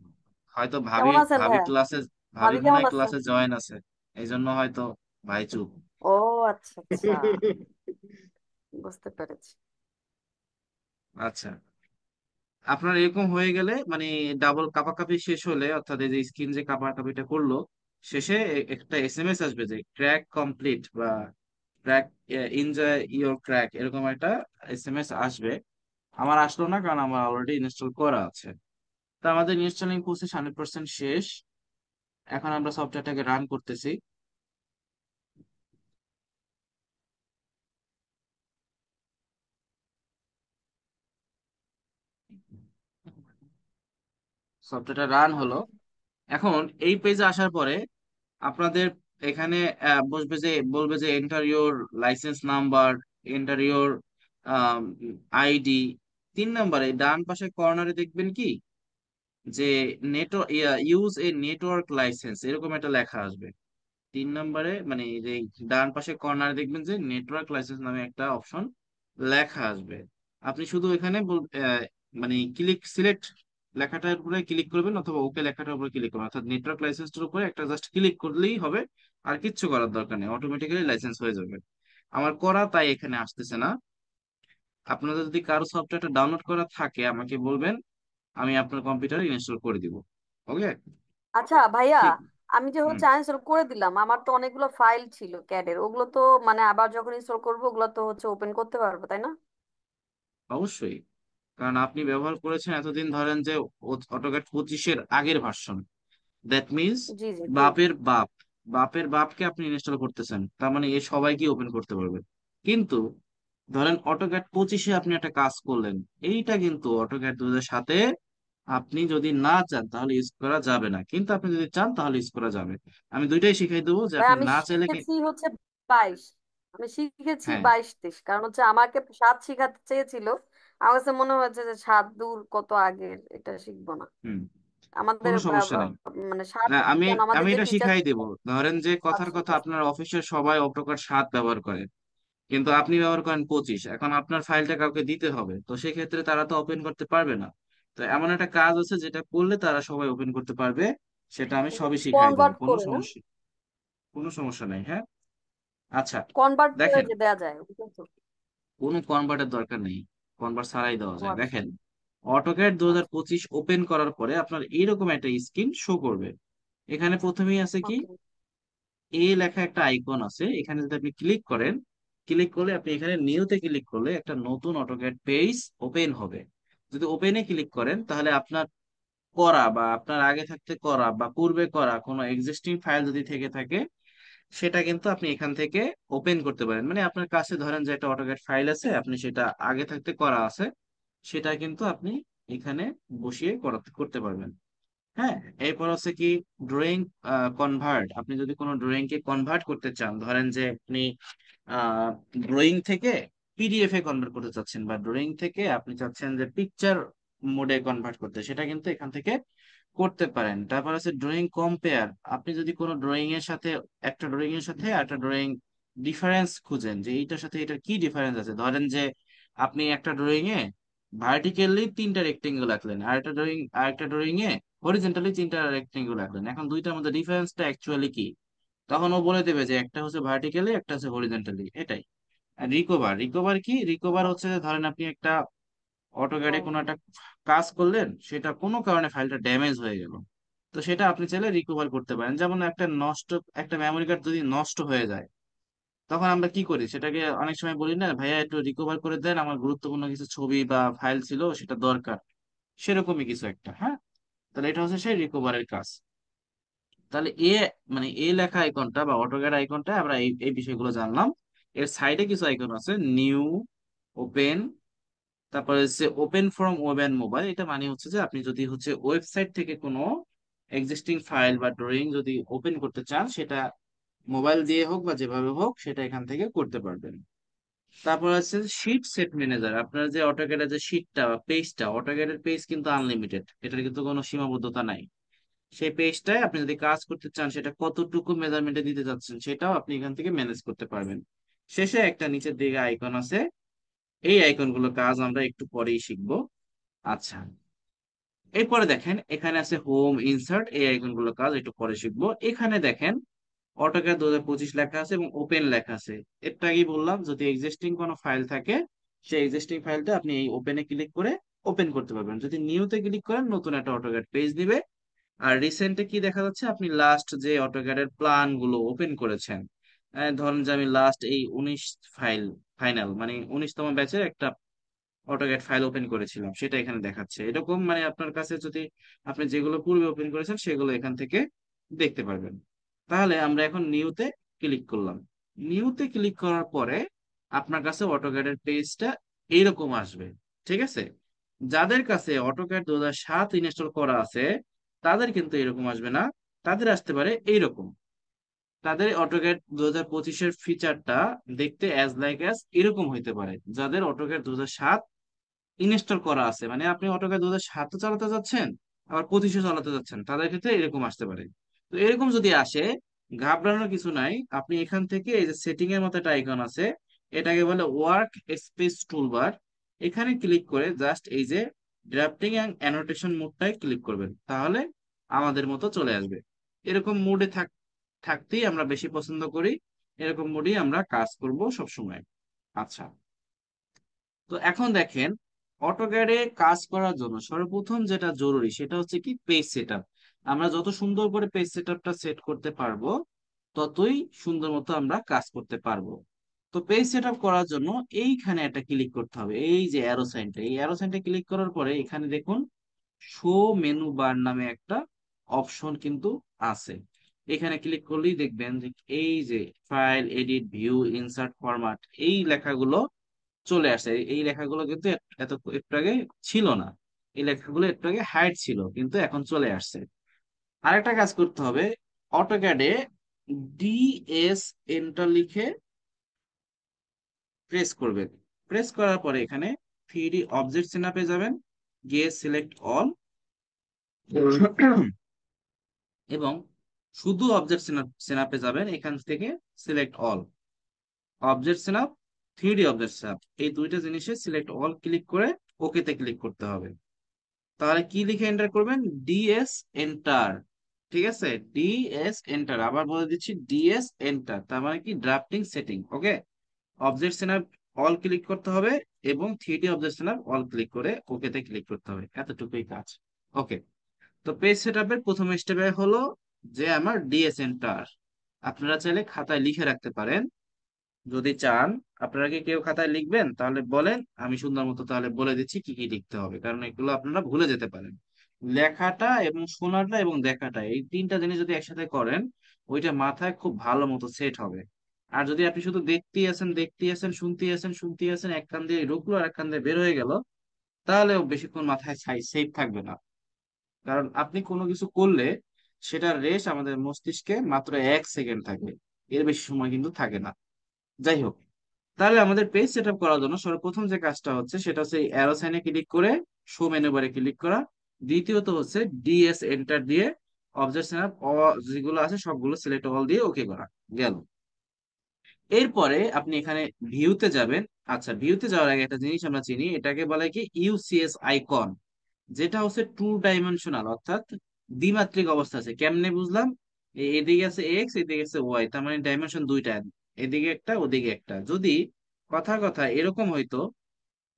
হয়তো ভাবি কেমন আছেন ভাবি ভাইয়া? ক্লাসে, ভাবি ভাবি মনে কেমন হয় আছে? ক্লাসে জয়েন আছে, এই জন্য হয়তো ভাই চুপ। ও আচ্ছা আচ্ছা, বুঝতে পেরেছি। আচ্ছা, আপনার এরকম হয়ে গেলে মানে ডাবল কাপাকাপি শেষ হলে, অর্থাৎ এই যে স্ক্রিন যে কাপাকাপিটা করলো, শেষে একটা এসএমএস আসবে যে ক্র্যাক কমপ্লিট বা ক্র্যাক, এনজয় ইওর ক্র্যাক, এরকম একটা এসএমএস আসবে। আমার আসলো না, কারণ আমার অলরেডি ইনস্টল করা আছে। তো আমাদের ইনস্টলিং প্রসেস 100% শেষ। এখন আমরা সফটওয়্যারটাকে রান করতেছি। সফটওয়্যারটা রান হলো। আচ্ছা এখন এই পেজে আসার পরে আপনাদের এখানে বসবে যে, বলবে যে enter your licence number, enter your ID. 3 নম্বরে ডান পাশে কর্নারে দেখবেন কি যে network, use a network licence, এরকম একটা লেখা আসবে। 3 নম্বরে মানে এই যে ডান পাশে কর্নারে দেখবেন যে নেটওয়ার্ক লাইসেন্স নামে একটা অপশন লেখা আসবে। আপনি শুধু এখানে মানে ক্লিক সিলেক্ট লেখাটার উপরে ক্লিক করবেন, অথবা ওকে লেখাটার উপরে ক্লিক করবেন, অর্থাৎ নেটওয়ার্ক লাইসেন্সটার উপরে একটা জাস্ট ক্লিক করলেই হবে। আর কিচ্ছু করার দরকার নেই, অটোমেটিক্যালি লাইসেন্স হয়ে যাবে। আমার করা তাই এখানে আসতেছে না। আপনাদের যদি কারো সফটওয়্যারটা ডাউনলোড করা থাকে আমাকে বলবেন, আমি আপনার কম্পিউটারে ইনস্টল করে দিব। ওকে। আচ্ছা ভাইয়া, ঠিক। আমি যে হুম। হচ্ছে আনইনস্টল করে দিলাম, আমার তো অনেকগুলো ফাইল ছিল ক্যাডের, ওগুলো তো মানে আবার যখন ইনস্টল করবো ওগুলো তো হচ্ছে ওপেন করতে পারবো তাই না? অবশ্যই, কারণ আপনি ব্যবহার করেছেন এতদিন, ধরেন যে অটোক্যাড 25-এর আগের ভার্সন। দ্যাট মিনস জি জি জি। বাপের বাপ, বাপের বাপকে আপনি ইনস্টল করতেছেন, তার মানে এ সবাইকে ওপেন করতে পারবে। কিন্তু ধরেন অটোক্যাড 25-এ আপনি একটা কাজ করলেন, এইটা কিন্তু অটোক্যাড 2007-এ আপনি যদি না চান তাহলে ইউজ করা যাবে না, কিন্তু আপনি যদি চান তাহলে ইউজ করা যাবে। আমি দুইটাই শিখাই দেবো, যে ভাই আপনি আমি না চাইলে কি। শিখেছি হচ্ছে 22, আমি শিখেছি হ্যাঁ। 22-23, কারণ হচ্ছে আমাকে 7 শিখাতে চেয়েছিল। আমার কাছে মনে হয়েছে যে 7 দূর কত আগের, এটা শিখবো না। হুম। আমাদের কোনো সমস্যা নেই। মানে 7 না, আমি কেন, আমাদের আমি যে এটা টিচার শিখাই ছিল দেব। ধরেন যে কথার 7 কথা, শিখেছে। আপনার অফিসের সবাই অটোক্যাড 7 ব্যবহার করে, কিন্তু আপনি ব্যবহার করেন 25। এখন আপনার ফাইলটা কাউকে দিতে হবে, তো সেক্ষেত্রে তারা তো ওপেন করতে পারবে না। তো এমন একটা কাজ আছে যেটা করলে তারা সবাই ওপেন করতে পারবে, সেটা আমি সবই শিখাই দেবো। কনভার্ট কোনো করে না? সমস্যা, কোনো সমস্যা নাই। হ্যাঁ। আচ্ছা। কনভার্ট করে দেখেন, যে দেয়া যায় বুঝছো তো? কোনো কনভার্টের দরকার নেই, কনভার্ট ছাড়াই দেওয়া ও যায়। আচ্ছা দেখেন, অটোক্যাড দু হাজার আচ্ছা। পঁচিশ ওপেন করার পরে আপনার এইরকম একটা স্ক্রিন শো করবে। এখানে প্রথমেই আছে কি, ওকে। এ লেখা একটা আইকন আছে, এখানে যদি আপনি ক্লিক করেন, ক্লিক করলে আপনি এখানে নিউতে ক্লিক করলে একটা নতুন অটোক্যাড পেজ ওপেন হবে। যদি ওপেনে ক্লিক করেন তাহলে আপনার করা বা আপনার আগে থাকতে করা বা পূর্বে করা কোনো এক্সিস্টিং ফাইল যদি থেকে থাকে, সেটা কিন্তু আপনি এখান থেকে ওপেন করতে পারেন। মানে আপনার কাছে ধরেন যে একটা অটোক্যাড ফাইল আছে, আপনি সেটা আগে থাকতে করা আছে, সেটা কিন্তু আপনি এখানে বসিয়ে করতে পারবেন। হ্যাঁ। এরপর হচ্ছে কি, ড্রয়িং কনভার্ট। আপনি যদি কোনো ড্রয়িং কে কনভার্ট করতে চান, ধরেন যে আপনি ড্রয়িং থেকে পিডিএফ এ কনভার্ট করতে চাচ্ছেন, বা ড্রয়িং থেকে আপনি চাচ্ছেন যে পিকচার মোডে কনভার্ট করতে, সেটা কিন্তু এখান থেকে করতে পারেন। তারপর আছে ড্রয়িং কম্পেয়ার। আপনি যদি কোনো ড্রয়িং এর সাথে, একটা ড্রয়িং এর সাথে একটা ড্রয়িং ডিফারেন্স খুঁজেন, যে এইটার সাথে এটার কি ডিফারেন্স আছে, ধরেন যে আপনি একটা ড্রয়িং এ ভার্টিক্যালি 3টা রেক্টেঙ্গেল আঁকলেন, আর একটা ড্রয়িং এ হরিজন্টালি 3টা রেক্টেঙ্গেল আঁকলেন, এখন দুইটার মধ্যে ডিফারেন্সটা অ্যাকচুয়ালি কি, তখন ও বলে দেবে যে একটা হচ্ছে ভার্টিক্যালি, একটা হচ্ছে হরিজন্টালি, এটাই। আর রিকভার, রিকভার কি, রিকভার হচ্ছে যে ধরেন আপনি একটা অটোক্যাডে ও কোনো একটা কাজ করলেন, সেটা কোনো কারণে ফাইলটা ড্যামেজ হয়ে গেল, তো সেটা আপনি চাইলে রিকভার করতে পারেন। যেমন একটা মেমোরি কার্ড যদি নষ্ট হয়ে যায়, তখন আমরা কি করি, সেটাকে অনেক সময় বলি না, ভাইয়া একটু রিকভার করে দেন, আমার গুরুত্বপূর্ণ কিছু ছবি বা ফাইল ছিল, সেটা দরকার। সেরকমই কিছু একটা। হ্যাঁ। তাহলে এটা হচ্ছে সেই রিকভারের কাজ। তাহলে মানে লেখা আইকনটা বা অটোক্যাড আইকনটা, আমরা এই এই বিষয়গুলো জানলাম। এর সাইডে কিছু আইকন আছে, নিউ, ওপেন, তারপরে হচ্ছে open from web and mobile. এটা মানে হচ্ছে যে আপনি যদি হচ্ছে ওয়েবসাইট থেকে কোনো এক্সিস্টিং ফাইল বা ড্রয়িং যদি ওপেন করতে চান, সেটা মোবাইল দিয়ে হোক বা যেভাবে হোক, সেটা এখান থেকে করতে পারবেন। তারপর আছে শিট সেট ম্যানেজার। আপনার যে অটোক্যাডের যে শিটটা বা পেজটা, অটোক্যাডের পেজ কিন্তু আনলিমিটেড, এটার কিন্তু কোনো সীমাবদ্ধতা নাই। সেই পেজটায় আপনি যদি কাজ করতে চান, সেটা কতটুকু মেজারমেন্টে দিতে চাচ্ছেন, সেটাও আপনি এখান থেকে ম্যানেজ করতে পারবেন। শেষে একটা নিচের দিকে আইকন আছে, এই আইকন গুলো কাজ আমরা একটু পরেই শিখবো। আচ্ছা। এরপরে দেখেন এখানে আছে হোম, ইনসার্ট, এই আইকন গুলো কাজ একটু পরে শিখবো। এখানে দেখেন অটোক্যাড 2025 লেখা আছে এবং ওপেন লেখা আছে। এটা আগেই বললাম, যদি এক্সিস্টিং কোনো ফাইল থাকে, সেই এক্সিস্টিং ফাইলটা আপনি এই ওপেনে ক্লিক করে ওপেন করতে পারবেন। যদি নিউতে ক্লিক করেন, নতুন একটা অটোক্যাড পেজ দিবে। আর রিসেন্টে কি দেখা যাচ্ছে, আপনি লাস্ট যে অটোক্যাডের প্ল্যান গুলো ওপেন করেছেন, ধরেন যে আমি লাস্ট এই 19 ফাইল, ফাইনাল মানে 19তম ব্যাচের একটা অটোক্যাড ফাইল ওপেন করেছিলাম, সেটা এখানে দেখাচ্ছে। এরকম মানে আপনার কাছে যদি আপনি যেগুলো পূর্বে ওপেন করেছেন, সেগুলো এখান থেকে দেখতে পারবেন। তাহলে আমরা এখন নিউতে ক্লিক করলাম। নিউতে ক্লিক করার পরে আপনার কাছে অটোক্যাডের পেজটা এইরকম আসবে। ঠিক আছে। যাদের কাছে অটোক্যাড 2007 ইনস্টল করা আছে তাদের কিন্তু এরকম আসবে না, তাদের আসতে পারে এইরকম। তাদের অটোক্যাড 2025-এর ফিচারটা দেখতে অ্যাজ লাইক অ্যাজ এরকম হইতে পারে। যাদের অটোক্যাড 2007 ইনস্টল করা আছে, মানে আপনি অটোক্যাড 2007 চালাতে যাচ্ছেন আবার 25 চালাতে যাচ্ছেন, তাদের ক্ষেত্রে এরকম আসতে পারে। তো এরকম যদি আসে, ঘাবড়ানোর কিছু নাই। আপনি এখান থেকে এই যে সেটিং এর মতো একটা আইকন আছে, এটাকে বলে ওয়ার্ক স্পেস টুলবার, এখানে ক্লিক করে জাস্ট এই যে ড্রাফটিং এন্ড অ্যানোটেশন মোডটাই ক্লিক করবেন, তাহলে আমাদের মতো চলে আসবে। এরকম মোডে থাকতেই আমরা বেশি পছন্দ করি, এরকম মোডেই আমরা কাজ করব সব সময়। আচ্ছা, তো এখন দেখেন, অটোক্যাডে কাজ করার জন্য সর্বপ্রথম যেটা জরুরি সেটা হচ্ছে কি পেজ সেটআপ। আমরা যত সুন্দর করে পেজ সেটআপটা সেট করতে পারবো, ততই সুন্দর মতো আমরা কাজ করতে পারবো। তো পেজ সেটআপ করার জন্য এইখানে একটা ক্লিক করতে হবে, এই যে অ্যারো সাইনটা, এই অ্যারো সাইনটা ক্লিক করার পরে এখানে দেখুন শো মেনু বার নামে একটা অপশন কিন্তু আছে। এখানে ক্লিক করলেই দেখবেন যে এই যে file, edit, view, insert, format, এই লেখাগুলো চলে আসে। এই লেখাগুলো কিন্তু একটু আগে ছিল না, এই লেখাগুলো একটু আগে হাইড ছিল, কিন্তু এখন চলে আসছে। আরেকটা কাজ করতে হবে, অটোক্যাডে ডিএস এন্টার লিখে প্রেস করবেন। প্রেস করার পরে এখানে 3D অবজেক্ট সেটআপে যাবেন, গিয়ে সিলেক্ট অল, এবং শুধু অবজেক্ট সেটআপে যাবেন, এখান থেকে select all, object setup, 3D object setup, এই দুইটা জিনিসে সিলেক্ট অল ক্লিক করে ওকে তে ক্লিক করতে হবে। তাহলে কি লিখে এন্টার করবেন? DS enter. ঠিক আছে, ডিএস এন্টার, আবার বলে দিচ্ছি ডিএস এন্টার, তার মানে কি ড্রাফটিং সেটিং। ওকে, অবজেক্ট স্ন্যাপ অল ক্লিক করতে হবে এবং 3D object snap all click করে ওকে তে ক্লিক করতে হবে, এতটুকুই কাজ। ওকে, তো পেজ সেটআপের প্রথম স্টেপে হলো যে আমার ডিএস এন্টার। আপনারা চাইলে খাতায় লিখে রাখতে পারেন যদি চান। আপনারা কি কেউ খাতায় লিখবেন? তাহলে বলেন, আমি সুন্দর মতো তাহলে বলে দিচ্ছি কি কি লিখতে হবে, কারণ এগুলো আপনারা ভুলে যেতে পারেন। লেখাটা এবং শোনাটা এবং দেখাটা, এই তিনটা জিনিস যদি একসাথে করেন, ওইটা মাথায় খুব ভালো মতো সেট হবে। আর যদি আপনি শুধু দেখতেই আছেন, শুনতেই আছেন, এক কান দিয়ে ঢুকলো আর এক কান দিয়ে বের হয়ে গেল, তাহলেও বেশিক্ষণ মাথায় সেফ থাকবে না। কারণ আপনি কোনো কিছু করলে সেটার রেশ আমাদের মস্তিষ্কে মাত্র 1 সেকেন্ড থাকে, এর বেশি সময় কিন্তু থাকে না। যাই হোক, তাহলে আমাদের পেজ সেটআপ করার জন্য সর্বপ্রথম যে কাজটা হচ্ছে সেটা হচ্ছে অ্যারো সাইনে ক্লিক করে শো মেনু বারে ক্লিক করা। দ্বিতীয়ত হচ্ছে ডিএস এন্টার দিয়ে অবজেক্ট সেটআপ যেগুলো আছে সবগুলো সিলেক্ট অল দিয়ে ওকে করা গেল। এরপরে আপনি এখানে ভিউতে যাবেন। আচ্ছা, ভিউতে যাওয়ার আগে একটা জিনিস আমরা চিনি, এটাকে বলে কি ইউসিএস আইকন, যেটা হচ্ছে 2 ডাইমেনশনাল, অর্থাৎ দ্বিমাত্রিক অবস্থা আছে। কেমনে বুঝলাম? এদিকে আছে এক্স, এদিকে আছে ওয়াই, তার মানে ডাইমেনশন দুইটা, এদিকে একটা ওদিকে একটা। যদি কথা এরকম হইতো,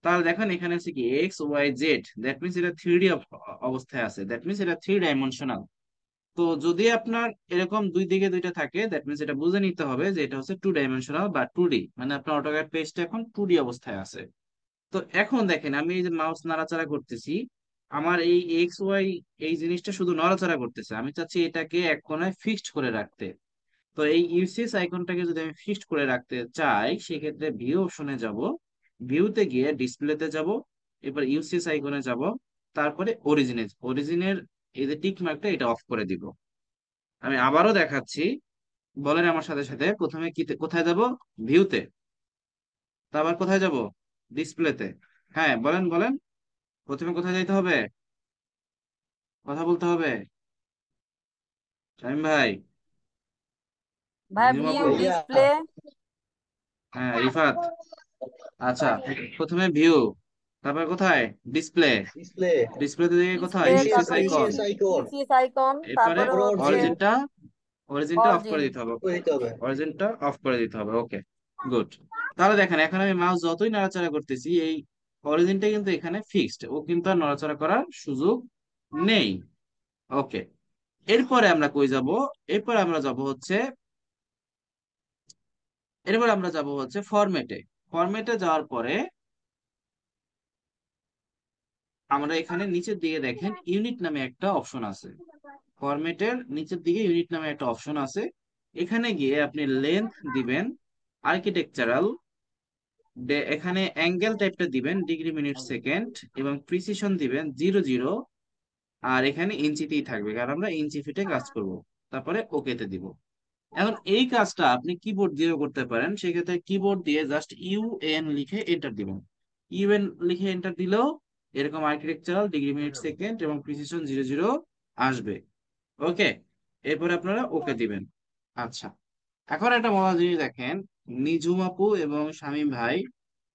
তাহলে দেখেন এখানে আছে কি X Y Z, that means এটা 3D অবস্থায় আছে, দ্যাট মিনস এটা 3 ডাইমেনশনাল। তো যদি আপনার এরকম দুই দিকে দুইটা থাকে, দ্যাট মিনস এটা বুঝে নিতে হবে যে এটা হচ্ছে 2 ডাইমেনশনাল বা 2D, মানে আপনার অটোক্যাড পেজটা এখন 2D অবস্থায় আছে। তো এখন দেখেন আমি এই যে মাউস নাড়াচাড়া করতেছি, আমার এই এক্স ওয়াই এই জিনিসটা শুধু নড়াচড়া করতেছে, আমি চাচ্ছি এটাকে এক কোণায় ফিক্সড করে রাখতে। তো এই ইউসিএস আইকনটাকে যদি আমি ফিক্সড করে রাখতে চাই, সেক্ষেত্রে ভিউ অপশনে যাব, ভিউতে গিয়ে ডিসপ্লেতে যাব, এবার ইউসিএস আইকনে যাব, তারপরে অরিজিনের এই যে টিক মার্কটা এটা অফ করে দিব। আমি আবারও দেখাচ্ছি, বলেন আমার সাথে সাথে, প্রথমে কোথায় যাব? ভিউতে, তারপর কোথায় যাব? ডিসপ্লেতে। হ্যাঁ, বলেন বলেন, প্রথমে কোথায় যাইতে হবে? কথা বলতে হবে। শামিম ভাই, ভাই নিমা ভিউ আপু, ভাইয়া ডিসপ্লে। হ্যাঁ রিফাত। আচ্ছা, প্রথমে ভিউ, তারপর কোথায়? ডিসপ্লে, ডিসপ্লে, ডিসপ্লেতে দিকে কোথায়? ডিসপ্লে ইউসিএস তারপর icon. UCS icon, UCS icon, এরপরে তারপরে তারপর হচ্ছে অরিজিন অরিজিনটা, অরিজিনটা অফ করে অরিজিন। দিতে হবে। করে দিতে হবে। অরিজিনটা অফ করে দিতে হবে। ওকে, গুড। তাহলে দেখেন এখন আমি মাউস যতই নাড়াচাড়া করতেছি, এই অরিজিনটা কিন্তু এখানে ফিক্সড, ও কিন্তু আর নড়াচড়া করার সুযোগ নেই। ওকে, এরপরে আমরা কই যাব? এরপরে আমরা যাব হচ্ছে এরপর আমরা যাব হচ্ছে ফরম্যাটে। ফরম্যাটে যাওয়ার পরে আমরা এখানে নিচের দিকে দেখেন ইউনিট নামে একটা অপশন আছে। ফরম্যাটের নিচের দিকে ইউনিট নামে একটা অপশন আছে, এখানে গিয়ে আপনি লেন্থ দিবেন আর্কিটেকচারাল এখানে অ্যাঙ্গেল টাইপটা দিবেন ডিগ্রি মিনিট সেকেন্ড, এবং প্রিসিশন দিবেন 00। আর এখানে ইঞ্চিতেই থাকবে, কারণ আমরা ইঞ্চি ফিটে কাজ করব। তারপরে ওকেতে দিব। এখন এই কাজটা আপনি কিবোর্ড দিয়েও করতে পারেন, সেক্ষেত্রে কিবোর্ড দিয়ে জাস্ট ইউএন লিখে এন্টার দিবেন। ইউএন লিখে এন্টার দিলেও এরকম আর্কিটেকচারাল ডিগ্রি মিনিট সেকেন্ড এবং প্রিসিশন 00 আসবে। ওকে, এরপরে আপনারা ওকে দিবেন। আচ্ছা, এখন একটা মজার জিনিস দেখেন, নিঝুম আপু এবং শামীম ভাই,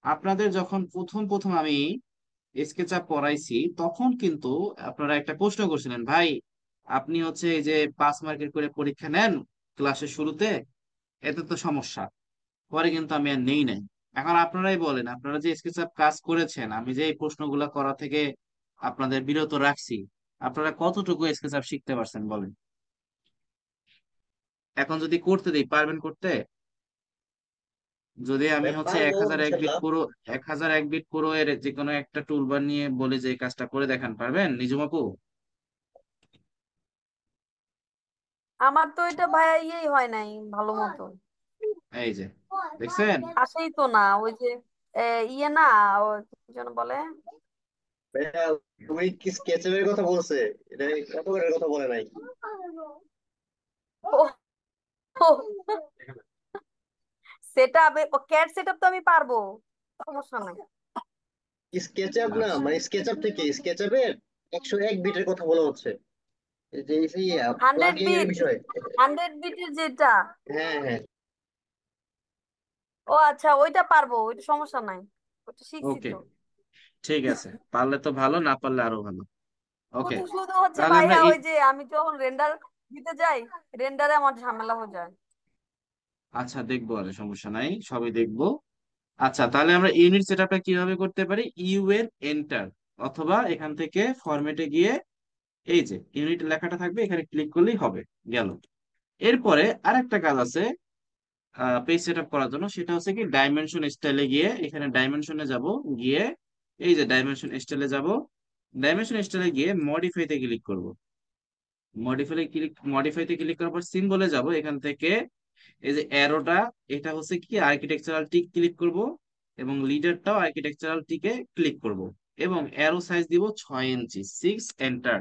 আপনাদের যখন প্রথম প্রথম আমি স্কেচআপ পড়াইছি তখন কিন্তু আপনারা একটা প্রশ্ন করছিলেন, ভাই আপনি হচ্ছে এই যে 5 মার্কের করে পরীক্ষা নেন ক্লাসের শুরুতে, এতে তো সমস্যা। পরে কিন্তু আমি আর নেই নাই। এখন আপনারাই বলেন, আপনারা যে স্কেচআপ কাজ করেছেন, আমি যে এই প্রশ্নগুলো করা থেকে আপনাদের বিরত রাখছি, আপনারা কতটুকু স্কেচআপ শিখতে পারছেন বলেন? এখন যদি করতে দিই, পারবেন করতে? যদি আমি ভাই হচ্ছে পারবো 1001 বিট ইনশাল্লাহ। পুরো, 1001 বিট পুরো এর যে কোনো একটা টুলবার নিয়ে বলি যে এই কাজটা করে দেখান, পারবেন নিজুম আপু? আমার তো এটা ভাইয়া ইয়েই হয় নাই ভালো মতো। এই যে দেখছেন। আসেই তো না ওই যে এ, ইয়ে না, ও কি যেন বলে। ভাইয়া তুমি কি স্কেচের কথা বলছে? এটা অটোক্যাডের কথা বলে নাই। ও, সেট আপ, ও ক্যাট সেট আপ তো আমি পারবো, সমস্যা নাই। স্কেচআপ না, আচ্ছা, মানে স্কেচআপ থেকে স্কেচআপের 101 বিটের কথা বলা হচ্ছে, এই যে হান্ড্রেড প্লাগইন এর বিট, বিষয়। 100 বিটের যেটা। হ্যাঁ হ্যাঁ। ও আচ্ছা, ওইটা পারবো, ওইটা সমস্যা নাই, ওইটা শিখছি ওকে, তো। ঠিক আছে, পারলে তো ভালো, না পারলে আরো ভালো। ওকে, শুধু শুধু হচ্ছে তাহলে আমরা ভাইয়া ওই যে আমি যখন রেন্ডার দিতে যাই, রেন্ডারে আমার ঝামেলা হয়ে যায়। আচ্ছা দেখবো, আরে সমস্যা নাই, সবই দেখবো। আচ্ছা, তাহলে আমরা ইউনিট সেটআপটা কিভাবে করতে পারি? ইউএন এন্টার, অথবা এখান থেকে ফরম্যাটে গিয়ে এই যে ইউনিট লেখাটা থাকবে, এখানে ক্লিক করলেই হবে, গেল। এরপরে আরেকটা কাজ আছে পেজ সেট আপ করার জন্য, সেটা হচ্ছে কি ডাইমেনশন স্টাইলে গিয়ে, এখানে ডাইমেনশনে যাব, গিয়ে এই যে ডাইমেনশন স্টাইলে যাব, ডাইমেনশন স্টাইলে গিয়ে মডিফাইতে ক্লিক করব। মডিফাইতে ক্লিক করার পর সিম্বলে যাব, এখান থেকে এই যে অ্যারোটা, এটা হচ্ছে কি আর্কিটেকচারাল টিক ক্লিক করব, এবং লিডারটাও আর্কিটেকচারাল টিকে ক্লিক করব, এবং অ্যারো সাইজ দিব 6 ইঞ্চি, 6 এন্টার।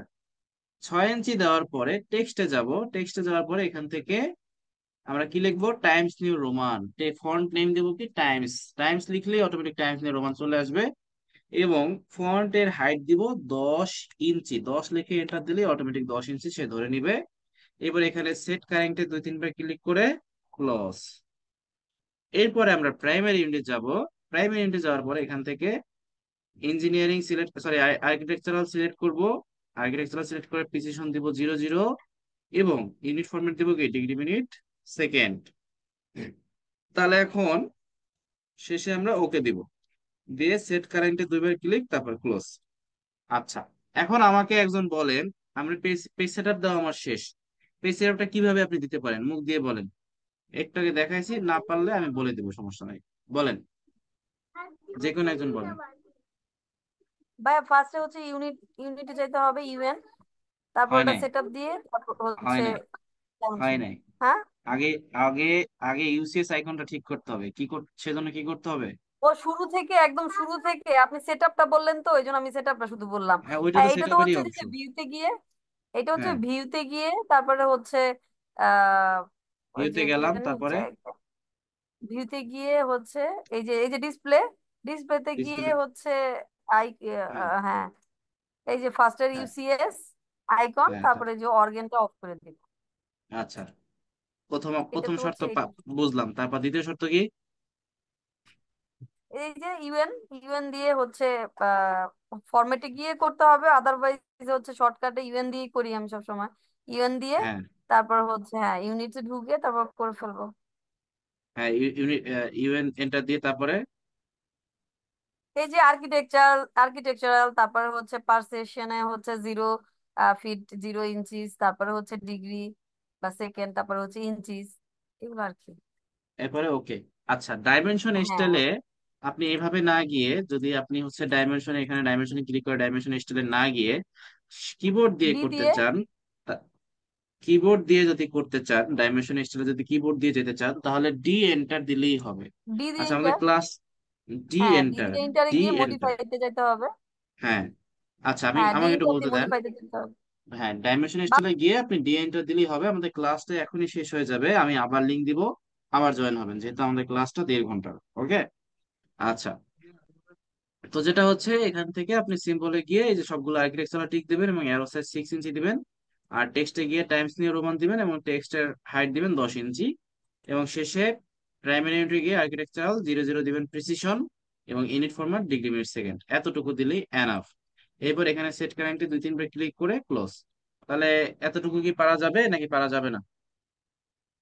6 ইঞ্চি দেওয়ার পরে টেক্সটে যাব, টেক্সটে যাওয়ার পরে এখান থেকে আমরা কি লিখবো? Times New Roman. Font name দেবো কি টাইমস, টাইমস লিখলেই অটোমেটিক টাইমস নিউ রোমান চলে আসবে। এবং ফন্টের হাইট দিব 10 ইঞ্চি, 10 লিখে এন্টার দিলে অটোমেটিক 10 ইঞ্চি সে ধরে নিবে। এবার এখানে সেট কারেন্টে 2-3 বার ক্লিক করে ক্লোজ। এরপরে আমরা প্রাইমারি ইউনিট যাব। প্রাইমারি ইউনিটে যাওয়ার পরে এখান থেকে engineering select, sorry architectural select করব। আর্কিটেকচারাল সিলেক্ট করে প্রিসিশন দিব 00, এবং ইউনিট ফরম্যাট দিব কি ডিগ্রি মিনিট সেকেন্ড। তাহলে এখন শেষে আমরা ওকে দিব, দিয়ে সেট কারেন্টে 2 বার ক্লিক, তারপর ক্লোজ। আচ্ছা, এখন আমাকে একজন বলেন, আমরা পেজ পেজ সেটআপ দেওয়া আমার শেষ, পেজ সেটআপটা কিভাবে আপনি দিতে পারেন মুখ দিয়ে বলেন। একটু আগে দেখাইছি, না পারলে আমি বলে দিব, সমস্যা নাই, বলেন, যে কোনো একজন বলেন। ভাইয়া ফার্স্টে হচ্ছে ইউনিটে যেতে হবে, ইউএন, তারপর হয় ওটা নাই, সেট আপ দিয়ে তারপর হয় হচ্ছে নাই, হয় ডাইমেনশন। নাই। হ্যাঁ, আগে আগে আগে ইউসিএস আইকনটা ঠিক করতে হবে, সেজন্য কি করতে হবে? ও শুরু থেকে, একদম শুরু থেকে আপনি সেট আপটা বললেন তো, ওই জন্য আমি সেট আপটা শুধু বললাম। হ্যাঁ, ওইটা হ্যাঁ, তো এইটা তো সেটআপেরই হচ্ছে অংশ। যে ভিউতে গিয়ে, এটা হচ্ছে হ্যাঁ, ভিউতে গিয়ে তারপরে হচ্ছে আহ ওই যে ভিউতে কি গেলাম, জানি তারপরে ভিউতে গিয়ে হচ্ছে এই যে ডিসপ্লে, ডিসপ্লেতে গিয়ে ডিসপ্লে। হচ্ছে আই হ্যাঁ, হ্যাঁ, এই যে ফার্স্টের হ্যাঁ, ইউসিএস আইকন, হ্যাঁ, তারপরে যে অর্গেনটা অফ করে দিব। আচ্ছা, প্রথম এটা প্রথম তো শর্ত হচ্ছে এটা। বুঝলাম, তারপর দ্বিতীয় শর্ত কি? এই যে ইউএন, ইউএন দিয়ে হচ্ছে ফরম্যাটে গিয়ে করতে হবে, আদারওয়াইজ হচ্ছে শর্টকাটে ইউএন দিয়ে করি আমি সব সময়। ইউএন দিয়ে হ্যাঁ, তারপর হচ্ছে হ্যাঁ ইউনিটে ঢুকে তারপর করে ফেলবো। হ্যাঁ, ইউনিট ইউএন এন্টার দিয়ে তারপরে এই যে আর্কিটেকচারাল তারপরে হচ্ছে পার সেকশনে হচ্ছে 0 ফিট 0 ইঞ্চিস, তারপরে হচ্ছে ডিগ্রি বা সেকেন্ড, তারপরে হচ্ছে ইঞ্চিস, এগুলো আর কি। এরপরে ওকে। আচ্ছা, ডাইমেনশন হ্যাঁ, স্টাইলে আপনি এভাবে না গিয়ে, যদি আপনি হচ্ছে ডাইমেনশন, এখানে ডাইমেনশনে ক্লিক করে ডাইমেনশন স্টাইলে না গিয়ে কিবোর্ড দিয়ে ডি করতে দিয়ে। চান, কিবোর্ড দিয়ে যদি করতে চান, ডাইমেনশন স্টাইলে যদি কিবোর্ড দিয়ে যেতে চান, তাহলে ডি এন্টার দিলেই হবে। ডি আচ্ছা, দিয়ে আমাদের ক্লাস, ডি হ্যাঁ, এন্টার, ডিসে এন্টারে ডি গিয়ে এন্টার। মডিফাইতে যেতে হবে। হ্যাঁ, আচ্ছা, হ্যাঁ, ডি আমাকে একটু এন্টার বলতে দিয়ে দেন। মডিফাইতে যেতে হবে। হ্যাঁ, ডাইমেনশন বা স্টাইলে গিয়ে আপনি ডি এন্টার দিলেই হবে। আমাদের ক্লাসটা এখনই শেষ হয়ে যাবে, আমি আবার লিংক দিব, আবার জয়েন হবেন, যেহেতু আমাদের ক্লাসটা 1.5 ঘন্টার। ওকে, আচ্ছা। তো যেটা হচ্ছে, এখান থেকে আপনি সিম্বলে গিয়ে এই যে সবগুলো আর্কিটেকচার টিক দিবেন এবং অ্যারো সাইজ 6 ইঞ্চি দিবেন। আর টেক্সটে গিয়ে টাইমস নিউ রোমান দিবেন এবং টেক্সটের হাইট দিবেন 10 ইঞ্চি। এবং শেষে প্রাইমারি ইউনিটে গিয়ে আর্কিটেকচারাল 00 দিবেন প্রিসিশন, এবং unit format degree minute second, এতটুকু দিলেই এনাফ। এরপর এখানে সেট কারেন্টে 2-3 বার ক্লিক করে ক্লোজ। তাহলে এতটুকু কি পারা যাবে নাকি পারা যাবে না?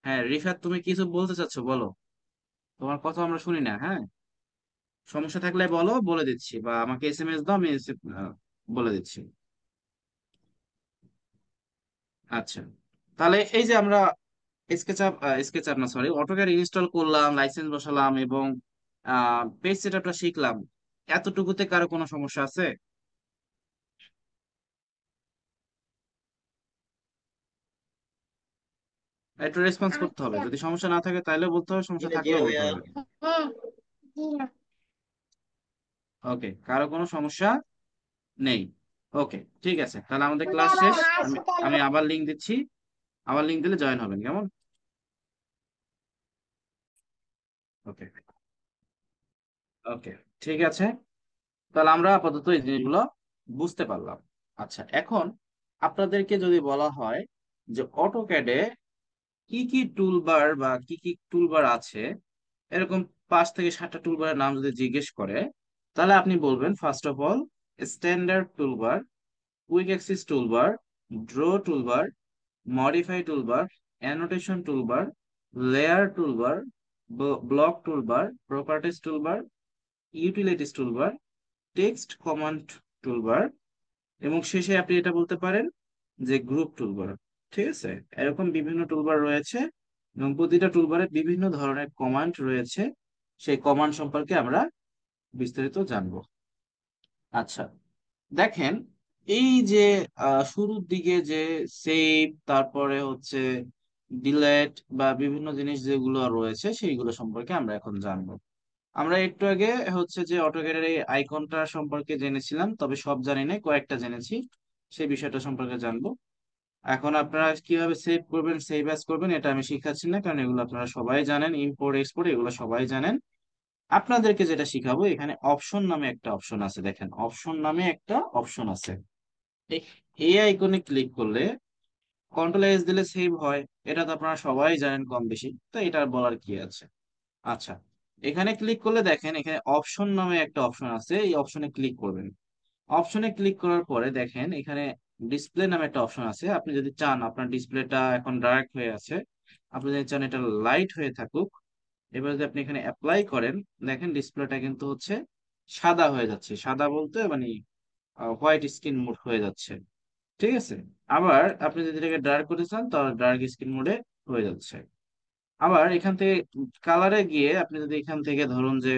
হ্যাঁ রিফাত, তুমি কিছু বলতে চাচ্ছো, বলো। তোমার কথা আমরা শুনি না। হ্যাঁ, সমস্যা থাকলে বলো, বলে দিচ্ছি, বা আমাকে এসএমএস দাও, আমি বলে দিচ্ছি। আচ্ছা, তাহলে এই যে আমরা স্কেচআপ, স্কেচআপ না সরি, অটোক্যাড ইনস্টল করলাম, লাইসেন্স বসালাম এবং পেজ সেটআপটা শিখলাম, এতটুকুতে কারো কোনো সমস্যা আছে? একটু রেসপন্স করতে হবে, যদি সমস্যা না থাকে তাহলে বলতে হবে, জি সমস্যা না, জি না থাকলেও বলতে ভাইয়া। হবে। ওকে, কারো কোনো সমস্যা নেই। ওকে, ঠিক আছে, তাহলে আমাদের ক্লাস শেষ। আমি আমি আবার লিংক দিচ্ছি, আবার লিংক দিলে জয়েন হবেন, কেমন? ওকে। ওকে, ঠিক আছে, তাহলে আমরা আপাতত এই জিনিসগুলো বুঝতে পারলাম। আচ্ছা, এখন আপনাদেরকে যদি বলা হয় যে অটোক্যাডে কি কি টুলবার বা কি কি টুলবার আছে, এরকম 5 থেকে 7টা টুলবারের নাম যদি জিজ্ঞেস করে, তাহলে আপনি বলবেন first of all standard toolbar, quick Axis toolbar, draw toolbar, modify toolbar, annotation toolbar, layer toolbar, block toolbar, properties toolbar, utilities toolbar, text command toolbar, এবং শেষে আপনি এটা বলতে পারেন যে গ্রুপ টুলবার। ঠিক আছে, এরকম বিভিন্ন টুলবার রয়েছে এবং প্রতিটা টুলবারে বিভিন্ন ধরনের কমান্ড রয়েছে, সেই কমান্ড সম্পর্কে আমরা বিস্তারিত জানবো। আচ্ছা, দেখেন, এই যে শুরুর দিকে যে সেভ, তারপরে হচ্ছে ডিলেট বা বিভিন্ন জিনিস যেগুলো রয়েছে সেইগুলো সম্পর্কে আমরা এখন জানবো। আমরা একটু আগে হচ্ছে যে অটোক্যাডের এই আইকনটা সম্পর্কে জেনেছিলাম, তবে সব জানি না, কয়েকটা জেনেছি, সেই বিষয়টা সম্পর্কে জানবো। এখন আপনারা কিভাবে সেভ করবেন, সেভ অ্যাজ করবেন, এটা আমি শিখাচ্ছি না, কারণ এগুলো আপনারা সবাই জানেন, ইম্পোর্ট এক্সপোর্ট এগুলো সবাই জানেন। আপনাদেরকে যেটা শিখাবো, এখানে অপশন নামে একটা অপশন আছে, দেখেন অপশন নামে একটা অপশন আছে। এই আইকনে ক্লিক করলে কন্ট্রোল এস দিলে সেভ হয়, এটা তো আপনারা সবাই জানেন কম বেশি, তো এটা আর বলার কি আছে। আচ্ছা, এখানে ক্লিক করলে দেখেন এখানে অপশন নামে একটা অপশন আছে, এই অপশনে ক্লিক করবেন। অপশনে ক্লিক করার পরে দেখেন এখানে ডিসপ্লে নামে একটা অপশন আছে। আপনি যদি চান আপনার ডিসপ্লেটা এখন ডার্ক হয়ে আছে, আপনি যদি চান এটা লাইট হয়ে থাকুক, এবার যদি আপনি এখানে অ্যাপ্লাই করেন, দেখেন ডিসপ্লেটা কিন্তু হচ্ছে সাদা হয়ে যাচ্ছে, সাদা বলতে মানে হোয়াইট স্ক্রিন মোড হয়ে যাচ্ছে। ঠিক আছে, আবার আপনি যদি এটাকে ডার্ক করতে চান তাহলে ডার্ক স্ক্রিন মোডে হয়ে যাচ্ছে। আবার এখান থেকে কালারে গিয়ে আপনি যদি এখান থেকে ধরুন যে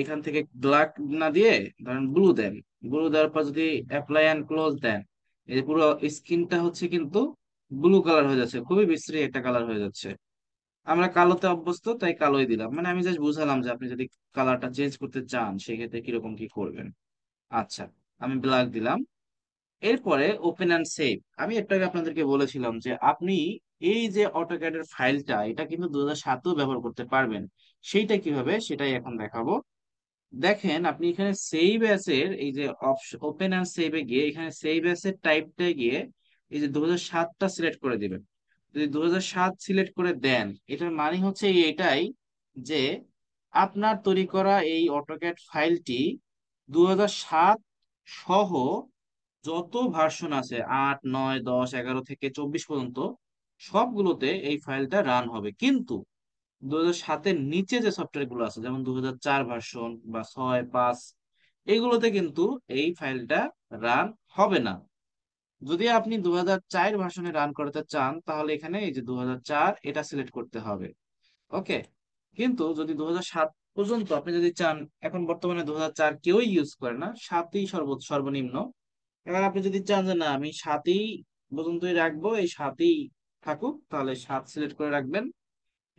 এখান থেকে ব্ল্যাক না দিয়ে ধরেন ব্লু দেন, ব্লু দেওয়ার পর যদি অ্যাপ্লাই অ্যান্ড ক্লোজ দেন, এই যে পুরো স্কিনটা হচ্ছে কিন্তু ব্লু কালার হয়ে যাচ্ছে, খুবই বিশ্রী একটা কালার হয়ে যাচ্ছে। আমরা কালোতে অভ্যস্ত তাই কালোই দিলাম, মানে আমি জাস্ট বুঝালাম যে আপনি যদি কালারটা চেঞ্জ করতে চান সেক্ষেত্রে কিরকম কি করবেন। আচ্ছা, আমি ব্ল্যাক দিলাম। এরপরে ওপেন অ্যান্ড সেভ। আমি একটু আগে আপনাদেরকে বলেছিলাম যে আপনি এই যে অটোক্যাডের ফাইলটা, এটা কিন্তু 2007-ও ব্যবহার করতে পারবেন। সেইটা কিভাবে, সেটাই এখন দেখাবো। দেখেন আপনি এখানে সেভ অ্যাস এর এই যে ওপেন অ্যান্ড সেভ এ গিয়ে এখানে সেভ অ্যাস এর টাইপটা গিয়ে এই যে 2007টা সিলেক্ট করে দিবেন। যদি 2007 সিলেক্ট করে দেন, এটার মানে হচ্ছে এটাই যে আপনার তৈরি করা এই অটোক্যাড ফাইলটি 2007 সহ যত ভার্সন আছে, 8, 9, 10, 11 থেকে 24 পর্যন্ত, সবগুলোতে এই ফাইলটা রান হবে। কিন্তু 2007-এর নিচে যে সফটওয়্যার গুলো আছে, যেমন 2004 ভার্সন বা 6, 5, এগুলোতে কিন্তু এই ফাইলটা রান হবে না। যদি আপনি 2004 ভার্সনে রান করতে চান তাহলে এখানে এই যে 2004 এটা সিলেক্ট করতে হবে। ওকে, কিন্তু যদি 2007 পর্যন্ত আপনি যদি চান, এখন বর্তমানে 2004 কেউই ইউজ করে না, 7ই সর্বনিম্ন। এবার আপনি যদি চান যে না আমি 7ই পর্যন্তই রাখবো, এই 7ই থাকুক, তাহলে 7 সিলেক্ট করে রাখবেন।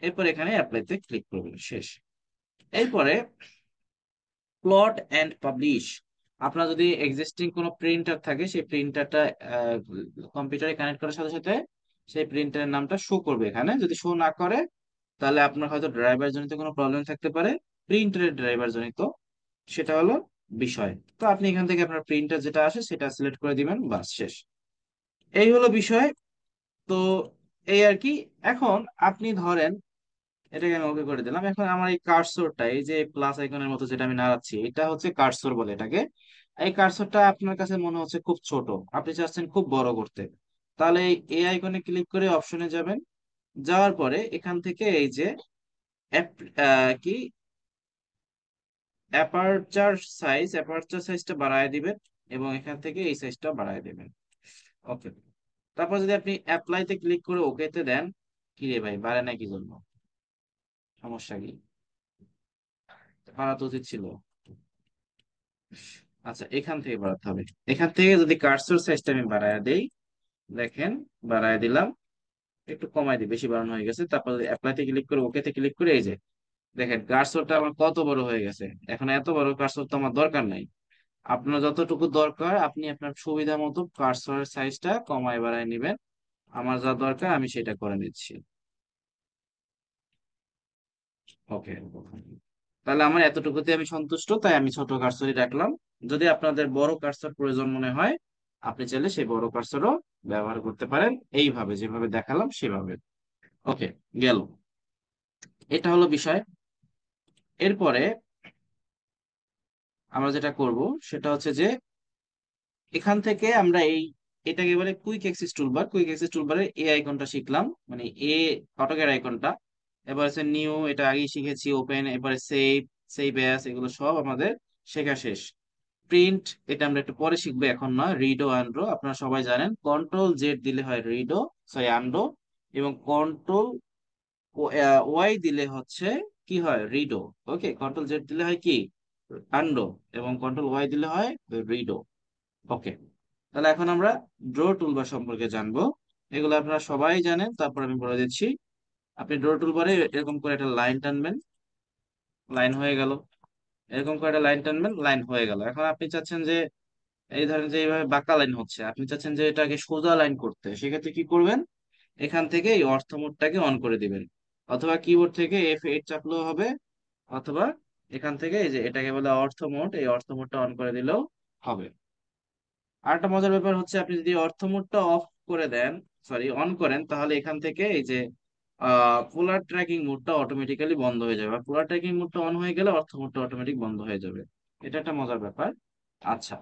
এরপর এখানে অ্যাপ্লাইতে ক্লিক করবেন, শেষ। এরপরে প্লট অ্যান্ড পাবলিশ। আপনার যদি এক্সিস্টিং কোনো প্রিন্টার থাকে, সেই প্রিন্টারটা কম্পিউটারে কানেক্ট করার সাথে সাথে সেই প্রিন্টারের নামটা শো করবে এখানে। যদি শো না করে তাহলে আপনার হয়তো ড্রাইভার জনিত কোনো প্রবলেম থাকতে পারে, প্রিন্টারের ড্রাইভার জনিত, সেটা হলো বিষয়। তো আপনি এখান থেকে আপনার প্রিন্টার যেটা আসে সেটা সিলেক্ট করে দিবেন, বাস শেষ। এই হলো বিষয়। তো এই আর কি। এখন আপনি ধরেন এটাকে আমি ওকে করে দিলাম। এখন আমার এই কার্সরটা, এই যে প্লাস আইকনের মতো যেটা আমি নাড়াচ্ছি, এটা হচ্ছে কার্সর বলে এটাকে। এই কার্সরটা আপনার কাছে মনে হচ্ছে খুব ছোট, আপনি চাচ্ছেন খুব বড় করতে। তাহলে এই আইকনে ক্লিক করে অপশনে যাবেন। যাওয়ার পরে এখান থেকে এই যে কি অ্যাপারচার সাইজটা বাড়ায় দিবেন, এবং এখান থেকে এই সাইজটা বাড়ায় দিবেন। ওকে। তারপর যদি আপনি অ্যাপ্লাইতে ক্লিক করে ওকেতে দেন, কি রে ভাই বাড়ে না কি জন্য? সমস্যা কি? বাড়াতে উচিত ছিল। আচ্ছা, এখান থেকে বাড়াতে হবে। এখান থেকে যদি কার্সর সাইজটা আমি বাড়ায় দেই, দেখেন বাড়ায় দিলাম, একটু কমাই দিই, বেশি বাড়ানো হয়ে গেছে। তারপর অ্যাপ্লাইতে ক্লিক করে ওকেতে ক্লিক করে এই যে দেখেন কার্সরটা আমার কত বড় হয়ে গেছে। এখন এত বড় কার্সর তো আমার দরকার নাই। আপনার যতটুকু দরকার আপনি আপনার সুবিধা মতো কার্সরের সাইজটা কমায় বাড়ায় নেবেন। আমার যা দরকার আমি সেটা করে নিচ্ছি। ওকে। তাহলে আমার এতটুকুতে আমি সন্তুষ্ট, তাই আমি ছোট কার্সরই রাখলাম। যদি আপনাদের বড় কার্সর প্রয়োজন মনে হয়, আপনি চাইলে সেই বড় কার্সরও ব্যবহার করতে পারেন, এইভাবে যেভাবে দেখালাম সেভাবে। ওকে, গেল। এটা হলো বিষয়। এরপরে আমরা যেটা করব সেটা হচ্ছে যে এখান থেকে আমরা এটাকে বলে quick access toolbar. Quick access টুলবারের এ আইকনটা শিখলাম, মানে অটোক্যাড আইকনটা। এবার হচ্ছে নিউ, এটা আগেই শিখেছি। ওপেন, এবারে সেভ, সেভ অ্যাজ, এগুলো সব আমাদের শেখা শেষ। প্রিন্ট, এটা আমরা একটু পরে শিখবো, এখন না। রিডো আনডো আপনারা সবাই জানেন, কন্ট্রোল জেড দিলে হয় রিডো, সরি আনডো, এবং কন্ট্রোল ওয়াই দিলে হচ্ছে কি হয়, রিডো। ওকে, কন্ট্রোল জেড দিলে হয় কি, আনডো, এবং কন্ট্রোল ওয়াই দিলে হয় রিডো। ওকে। তাহলে এখন আমরা ড্র টুলবার সম্পর্কে জানবো। এগুলো আপনারা সবাই জানেন, তারপর আমি বলে দিচ্ছি। আপনি ড্র টুলবারে এরকম করে একটা লাইন টানবেন, লাইন হয়ে গেল। এরকম করে একটা লাইন টানবেন, লাইন হয়ে গেল। এখন আপনি চাচ্ছেন যে এই ধরেন যে এইভাবে বাঁকা লাইন হচ্ছে, আপনি চাচ্ছেন যে এটাকে সোজা লাইন করতে, সেক্ষেত্রে কি করবেন, এখান থেকে এই অর্থ মোডটাকে অন করে দিবেন। অথবা কিবোর্ড থেকে F8 চাপলেও হবে, অথবা এখান থেকে এই যে এটাকে বলে অর্থ মোড, এই অর্থ মোডটা অন করে দিলেও হবে। আর একটা মজার ব্যাপার হচ্ছে, আপনি যদি অর্থ মোডটা অফ করে দেন, সরি অন করেন, তাহলে এখান থেকে এই যে পোলার ট্র্যাকিং মোডটা অটোমেটিক্যালি বন্ধ হয়ে যাবে। আর পোলার ট্র্যাকিং মোডটা অন হয়ে গেলে অর্থ মোডটা অটোমেটিক বন্ধ হয়ে যাবে। এটা একটা মজার ব্যাপার। আচ্ছা,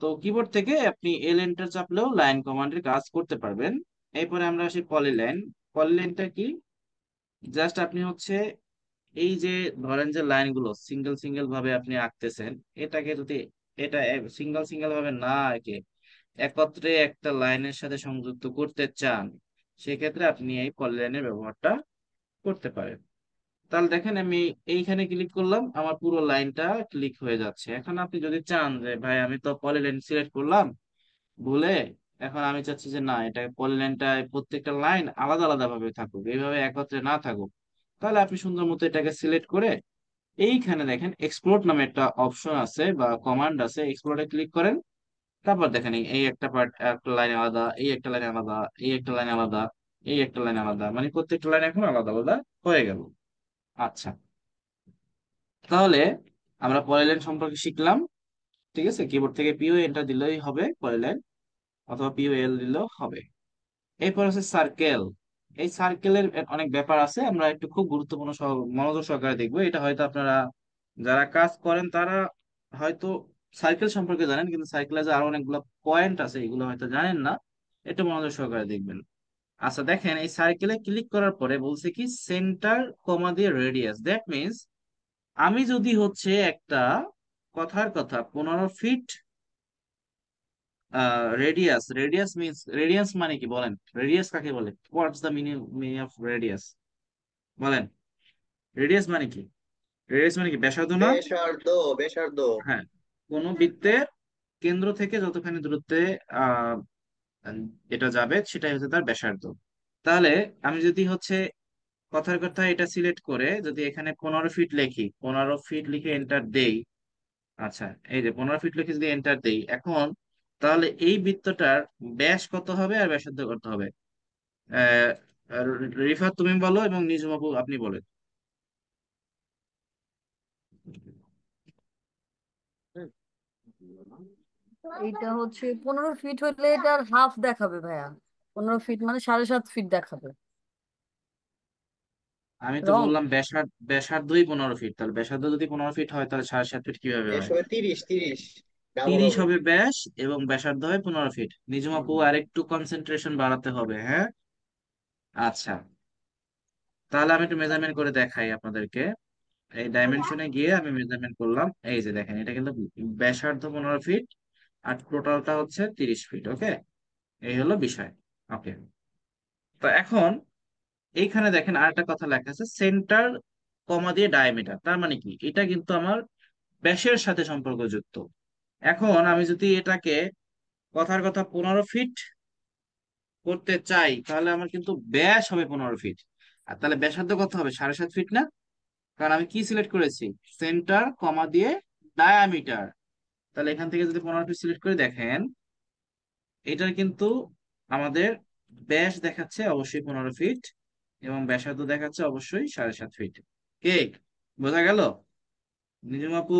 তো কিবোর্ড থেকে আপনি এল এন্টার চাপলেও লাইন কমান্ডের কাজ করতে পারবেন। এরপরে আমরা আসি পলিলাইন। পলিলাইনটা কি, জাস্ট আপনি হচ্ছে এই যে ধরেন যে লাইনগুলো সিঙ্গেল সিঙ্গেল ভাবে আপনি আঁকতেছেন, এটাকে যদি এটা সিঙ্গেল সিঙ্গেল ভাবে না এঁকে একত্রে একটা লাইনের সাথে সংযুক্ত করতে চান, সেক্ষেত্রে আপনি এই পলিলাইনের ব্যবহারটা করতে পারেন। তাহলে দেখেন আমি এইখানে ক্লিক করলাম, আমার পুরো লাইনটা ক্লিক হয়ে যাচ্ছে। এখন আপনি যদি চান যে ভাই আমি তো পলিলাইন সিলেক্ট করলাম ভুলে, এখন আমি চাচ্ছি যে না, এটা পলিলাইনটা প্রত্যেকটা লাইন আলাদা আলাদা ভাবে থাকুক, এইভাবে একত্রে না থাকুক, তাহলে আপনি সুন্দর মতো এটাকে সিলেক্ট করে এইখানে দেখেন এক্সপ্লোর নামে একটা অপশন আছে বা কমান্ড আছে, এক্সপ্লোরে ক্লিক করেন। তারপর দেখেন এই একটা পার্ট একটা লাইন আলাদা, এই একটা লাইন আলাদা, এই একটা লাইন আলাদা, এই একটা লাইন আলাদা, মানে প্রত্যেকটা লাইন এখন আলাদা আলাদা হয়ে গেল। আচ্ছা, তাহলে আমরা পলিলাইন সম্পর্কে শিখলাম। ঠিক আছে, কিবোর্ড থেকে পিও এন্টার দিলেই হবে পলিলাইন, অথবা পিও এল দিলেও হবে। এরপর আছে সার্কেল। এই সার্কেলের অনেক ব্যাপার আছে, আমরা একটু খুব গুরুত্বপূর্ণ মনোযোগ সহকারে দেখবো। এটা হয়তো আপনারা যারা কাজ করেন তারা হয়তো সার্কেল সম্পর্কে জানেন, কিন্তু সার্কেলে যে আরো অনেকগুলো পয়েন্ট আছে এগুলো হয়তো জানেন না, একটু মনোযোগ সহকারে দেখবেন। আচ্ছা দেখেন, এই সার্কেলে ক্লিক করার পরে বলছে কি সেন্টার কমা দিয়ে রেডিয়াস। দ্যাট মিনস আমি যদি হচ্ছে একটা কথার কথা 15 feet radius, radius means radius মানে কি বলেন, রেডিয়াস কাকে বলে, what's the meaning of radius বলেন। রেডিয়াস মানে কি, রেডিয়াস মানে কি ব্যাসার্ধ না? বেসার্ধ, বেসার্ধ। হ্যাঁ, কোন বৃত্তের কেন্দ্র থেকে যতখানি দূরত্বে আহ এটা যাবে সেটাই হচ্ছে তার ব্যাসার্ধ। তাহলে আমি যদি হচ্ছে কথার কথা এটা সিলেক্ট করে যদি এখানে 15 ফিট লিখি, 15 ফিট লিখে এন্টার দেই। আচ্ছা, এই যে 15 ফিট লিখে যদি এন্টার দেই এখন, তাহলে এই বৃত্তটার ব্যাস কত হবে আর ব্যাসার্ধ কত হবে? আহ রিফাত তুমি বলো এবং নিজুম আপু আপনি বলেন। এইটা হচ্ছে 15 ফিট হলে এটার হাফ দেখাবে ভাইয়া। 15 ফিট মানে 7.5 ফিট দেখাবে। আমি তো রং। বললাম ব্যাসার্ধই 15 ফিট, তাহলে ব্যাসার্ধ যদি 15 ফিট হয় তাহলে 7.5 ফিট কিভাবে হয়? এসবে 30 30 ডাবল 30 হবে। হবে ব্যাস, এবং ব্যাসার্ধ হয় 15 ফিট। নিজুম আপু আরেকটু কনসেন্ট্রেশন বাড়াতে হবে, হ্যাঁ। আচ্ছা, তাহলে আমি একটু মেজারমেন্ট করে দেখাই আপনাদেরকে। এই ডাইমেনশনে গিয়ে আমি মেজারমেন্ট করলাম, এই যে দেখেন এটা কিন্তু ব্যাসার্ধ 15 ফিট আর টোটালটা হচ্ছে 30 ফিট। ওকে, এই হলো বিষয়। ওকে, তো এখন এইখানে দেখেন আরেকটা কথা লেখা আছে, সেন্টার কমা দিয়ে ডায়ামিটার। তার মানে কি, এটা কিন্তু আমার ব্যাসের সাথে সম্পর্কযুক্ত। এখন আমি যদি এটাকে কথার কথা 15 ফিট করতে চাই, তাহলে আমার কিন্তু ব্যাস হবে 15 ফিট। আর তাহলে ব্যাসার্ধ কত হবে? 7.5 ফিট না? কারণ আমি কি সিলেক্ট করেছি? সেন্টার কমা দিয়ে ডায়ামিটার। তাহলে এখান থেকে যদি 15 ফিট সিলেক্ট করে দেখেন, এটার কিন্তু আমাদের ব্যাস দেখাচ্ছে অবশ্যই 15 ফিট, এবং ব্যাসার্ধ দেখাচ্ছে অবশ্যই 7.5 ফিট। কে, বোঝা গেল? নিজুম আপু,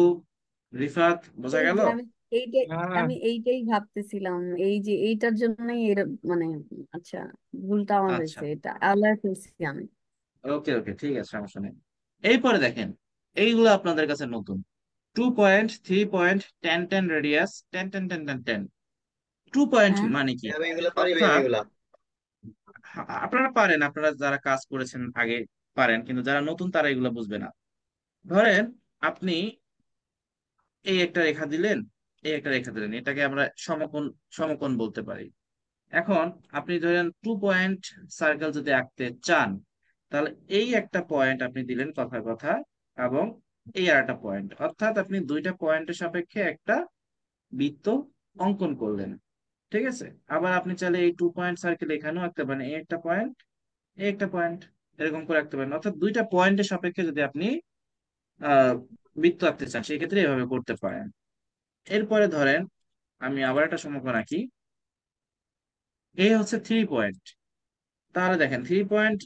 রিফাত, বোঝা এই গেল? যে এইটাই হ্যাঁ। আমি এইটাই ভাবতেছিলাম, এই যে এইটার জন্যই এর মানে, আচ্ছা, ভুলটা আমার আচ্ছা, হয়েছে, এটা আলাদা ফেলছি আমি। ওকে ওকে, ঠিক আছে, সমস্যা নেই। এরপরে দেখেন, এইগুলো আপনাদের কাছে নতুন। 2 পয়েন্ট, 3 পয়েন্ট, 10 10 রেডিয়াস, 10 10 10 10 10। 2 পয়েন্ট হ্যাঁ। মানে কি? আমি এগুলা পারি ভাই, আমি অর্থাৎ এগুলা। আপনারা পারেন, আপনারা যারা কাজ করেছেন আগে পারেন, কিন্তু যারা নতুন তারা এগুলো বুঝবে না। ধরেন আপনি এই একটা রেখা দিলেন, এই একটা রেখা দিলেন, এটাকে আমরা সমকোণ, সমকোণ বলতে পারি। এখন আপনি ধরেন 2 পয়েন্ট সার্কেল যদি আঁকতে চান, তাহলে এই একটা পয়েন্ট আপনি দিলেন কথার কথা, এবং এই আর একটা পয়েন্ট, অর্থাৎ আপনি দুইটা পয়েন্টের সাপেক্ষে একটা বৃত্ত অঙ্কন করলেন। ঠিক আছে, আবার আপনি চাইলে এই 2 পয়েন্ট সার্কেল এখানেও আঁকতে পারেন, এই একটা পয়েন্ট, এই একটা পয়েন্ট, এরকম করে আঁকতে পারেন। অর্থাৎ দুইটা পয়েন্টের সাপেক্ষে যদি আপনি আহ বৃত্ত আঁকতে চান, সেই ক্ষেত্রে এভাবে করতে পারেন। এরপরে ধরেন আমি আবার একটা সমকোণ আঁকি, এই হচ্ছে 3 পয়েন্ট। তাহলে দেখেন 3 পয়েন্ট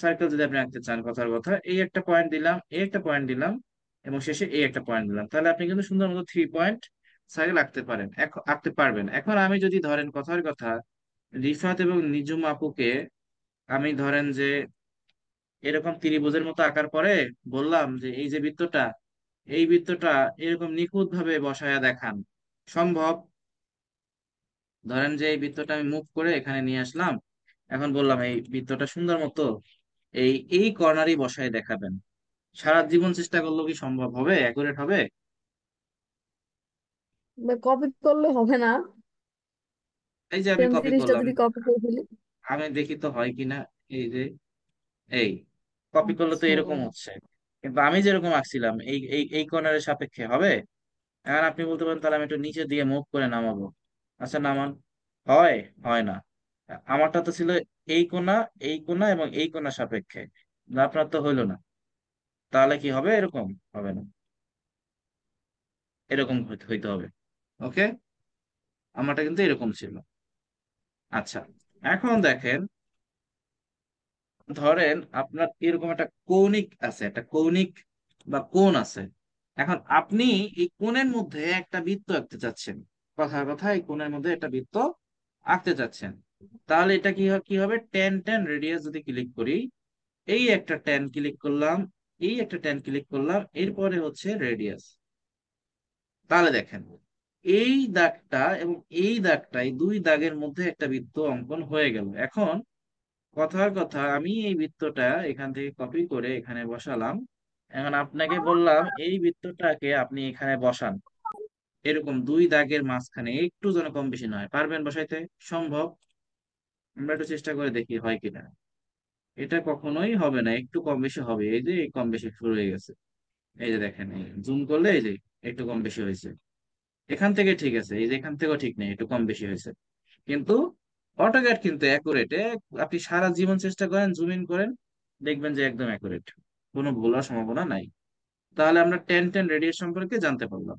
সার্কেল যদি আপনি আঁকতে চান, কথার কথা এই একটা পয়েন্ট দিলাম, এই একটা পয়েন্ট দিলাম, এবং শেষে এই একটা পয়েন্ট দিলাম, তাহলে আপনি কিন্তু সুন্দর মতো 3 পয়েন্ট সার্কেল আঁকতে পারেন, আঁকতে পারবেন। এখন আমি যদি ধরেন কথার কথা রিফাত এবং নিজুম আপুকে আমি ধরেন যে এরকম ত্রিভুজের মতো আঁকার পরে বললাম যে এই যে বৃত্তটা, এই বৃত্তটা এরকম নিখুঁত ভাবে বসায়া দেখান, সম্ভব? ধরেন যে এই বৃত্তটা আমি মুভ করে এখানে নিয়ে আসলাম, এখন বললাম এই বৃত্তটা সুন্দর মতো এই এই কর্নারই বসায় দেখাবেন। সারা জীবন চেষ্টা করলেও কি সম্ভব হবে? অ্যাকুরেট হবে? কপি করলে হবে না। এই যে আমি সেম কপি জিনিসটা করলাম, যদি কপি করে ফেলি। আমি দেখি তো হয় কিনা। এই যে, এই কপি করলে তো আচ্ছা। এরকম হচ্ছে, কিন্তু আমি যেরকম আঁকছিলাম এই এই এই কর্নারের সাপেক্ষে হবে। এখন আপনি বলতে পারেন তাহলে আমি একটু নিচে দিয়ে মুভ করে নামাবো। আচ্ছা, নামান। হয়? হয় না। আমারটা তো ছিল এই কোণা, এই কোণা এবং এই কোণা সাপেক্ষে, না আপনার তো হইলো না। তাহলে কি হবে? এরকম হবে না, এরকম হইতে হবে। ওকে, আমারটা কিন্তু এরকম ছিল। আচ্ছা, এখন দেখেন, ধরেন আপনার এরকম একটা কৌণিক আছে, একটা কৌণিক বা কোণ আছে। এখন আপনি এই কোণের মধ্যে একটা বৃত্ত আঁকতে চাচ্ছেন, কথার কথা এই কোণের মধ্যে একটা বৃত্ত আঁকতে চাচ্ছেন। তাহলে এটা কি হবে? 10 10 রেডিয়াস যদি ক্লিক করি, এই একটা 10 ক্লিক করলাম, এই একটা 10 ক্লিক করলাম, এরপরে হচ্ছে রেডিয়াস। তাহলে দেখেন এই দাগটা এবং এই দাগটা, এই দুই দাগের মধ্যে একটা বৃত্ত অঙ্কন হয়ে গেল। এখন কথার কথা আমি এই বৃত্তটা এখান থেকে কপি করে এখানে বসালাম। এখন আপনাকে বললাম এই বৃত্তটাকে আপনি এখানে বসান, এরকম দুই দাগের মাঝখানে, একটু যেন কম বেশি নয়, পারবেন বসাইতে? সম্ভব? আমরা একটু চেষ্টা করে দেখি হয় কিনা। এটা কখনোই হবে না, একটু কম বেশি হবে। এই যে এই কম বেশি শুরু হয়ে গেছে, এই যে দেখেন, জুম করলে এই যে একটু কম বেশি হয়েছে। এখান থেকে ঠিক আছে, এই যে এখান থেকেও ঠিক নেই, একটু কম বেশি হয়েছে। কিন্তু অটোক্যাড কিন্তু অ্যাকুরেট। আপনি সারা জীবন চেষ্টা করেন, জুম ইন করেন, দেখবেন যে একদম অ্যাকুরেট, কোনো ভুল হওয়ার সম্ভাবনা নাই। তাহলে আমরা টেন টেন রেডিয়াস সম্পর্কে জানতে পারলাম।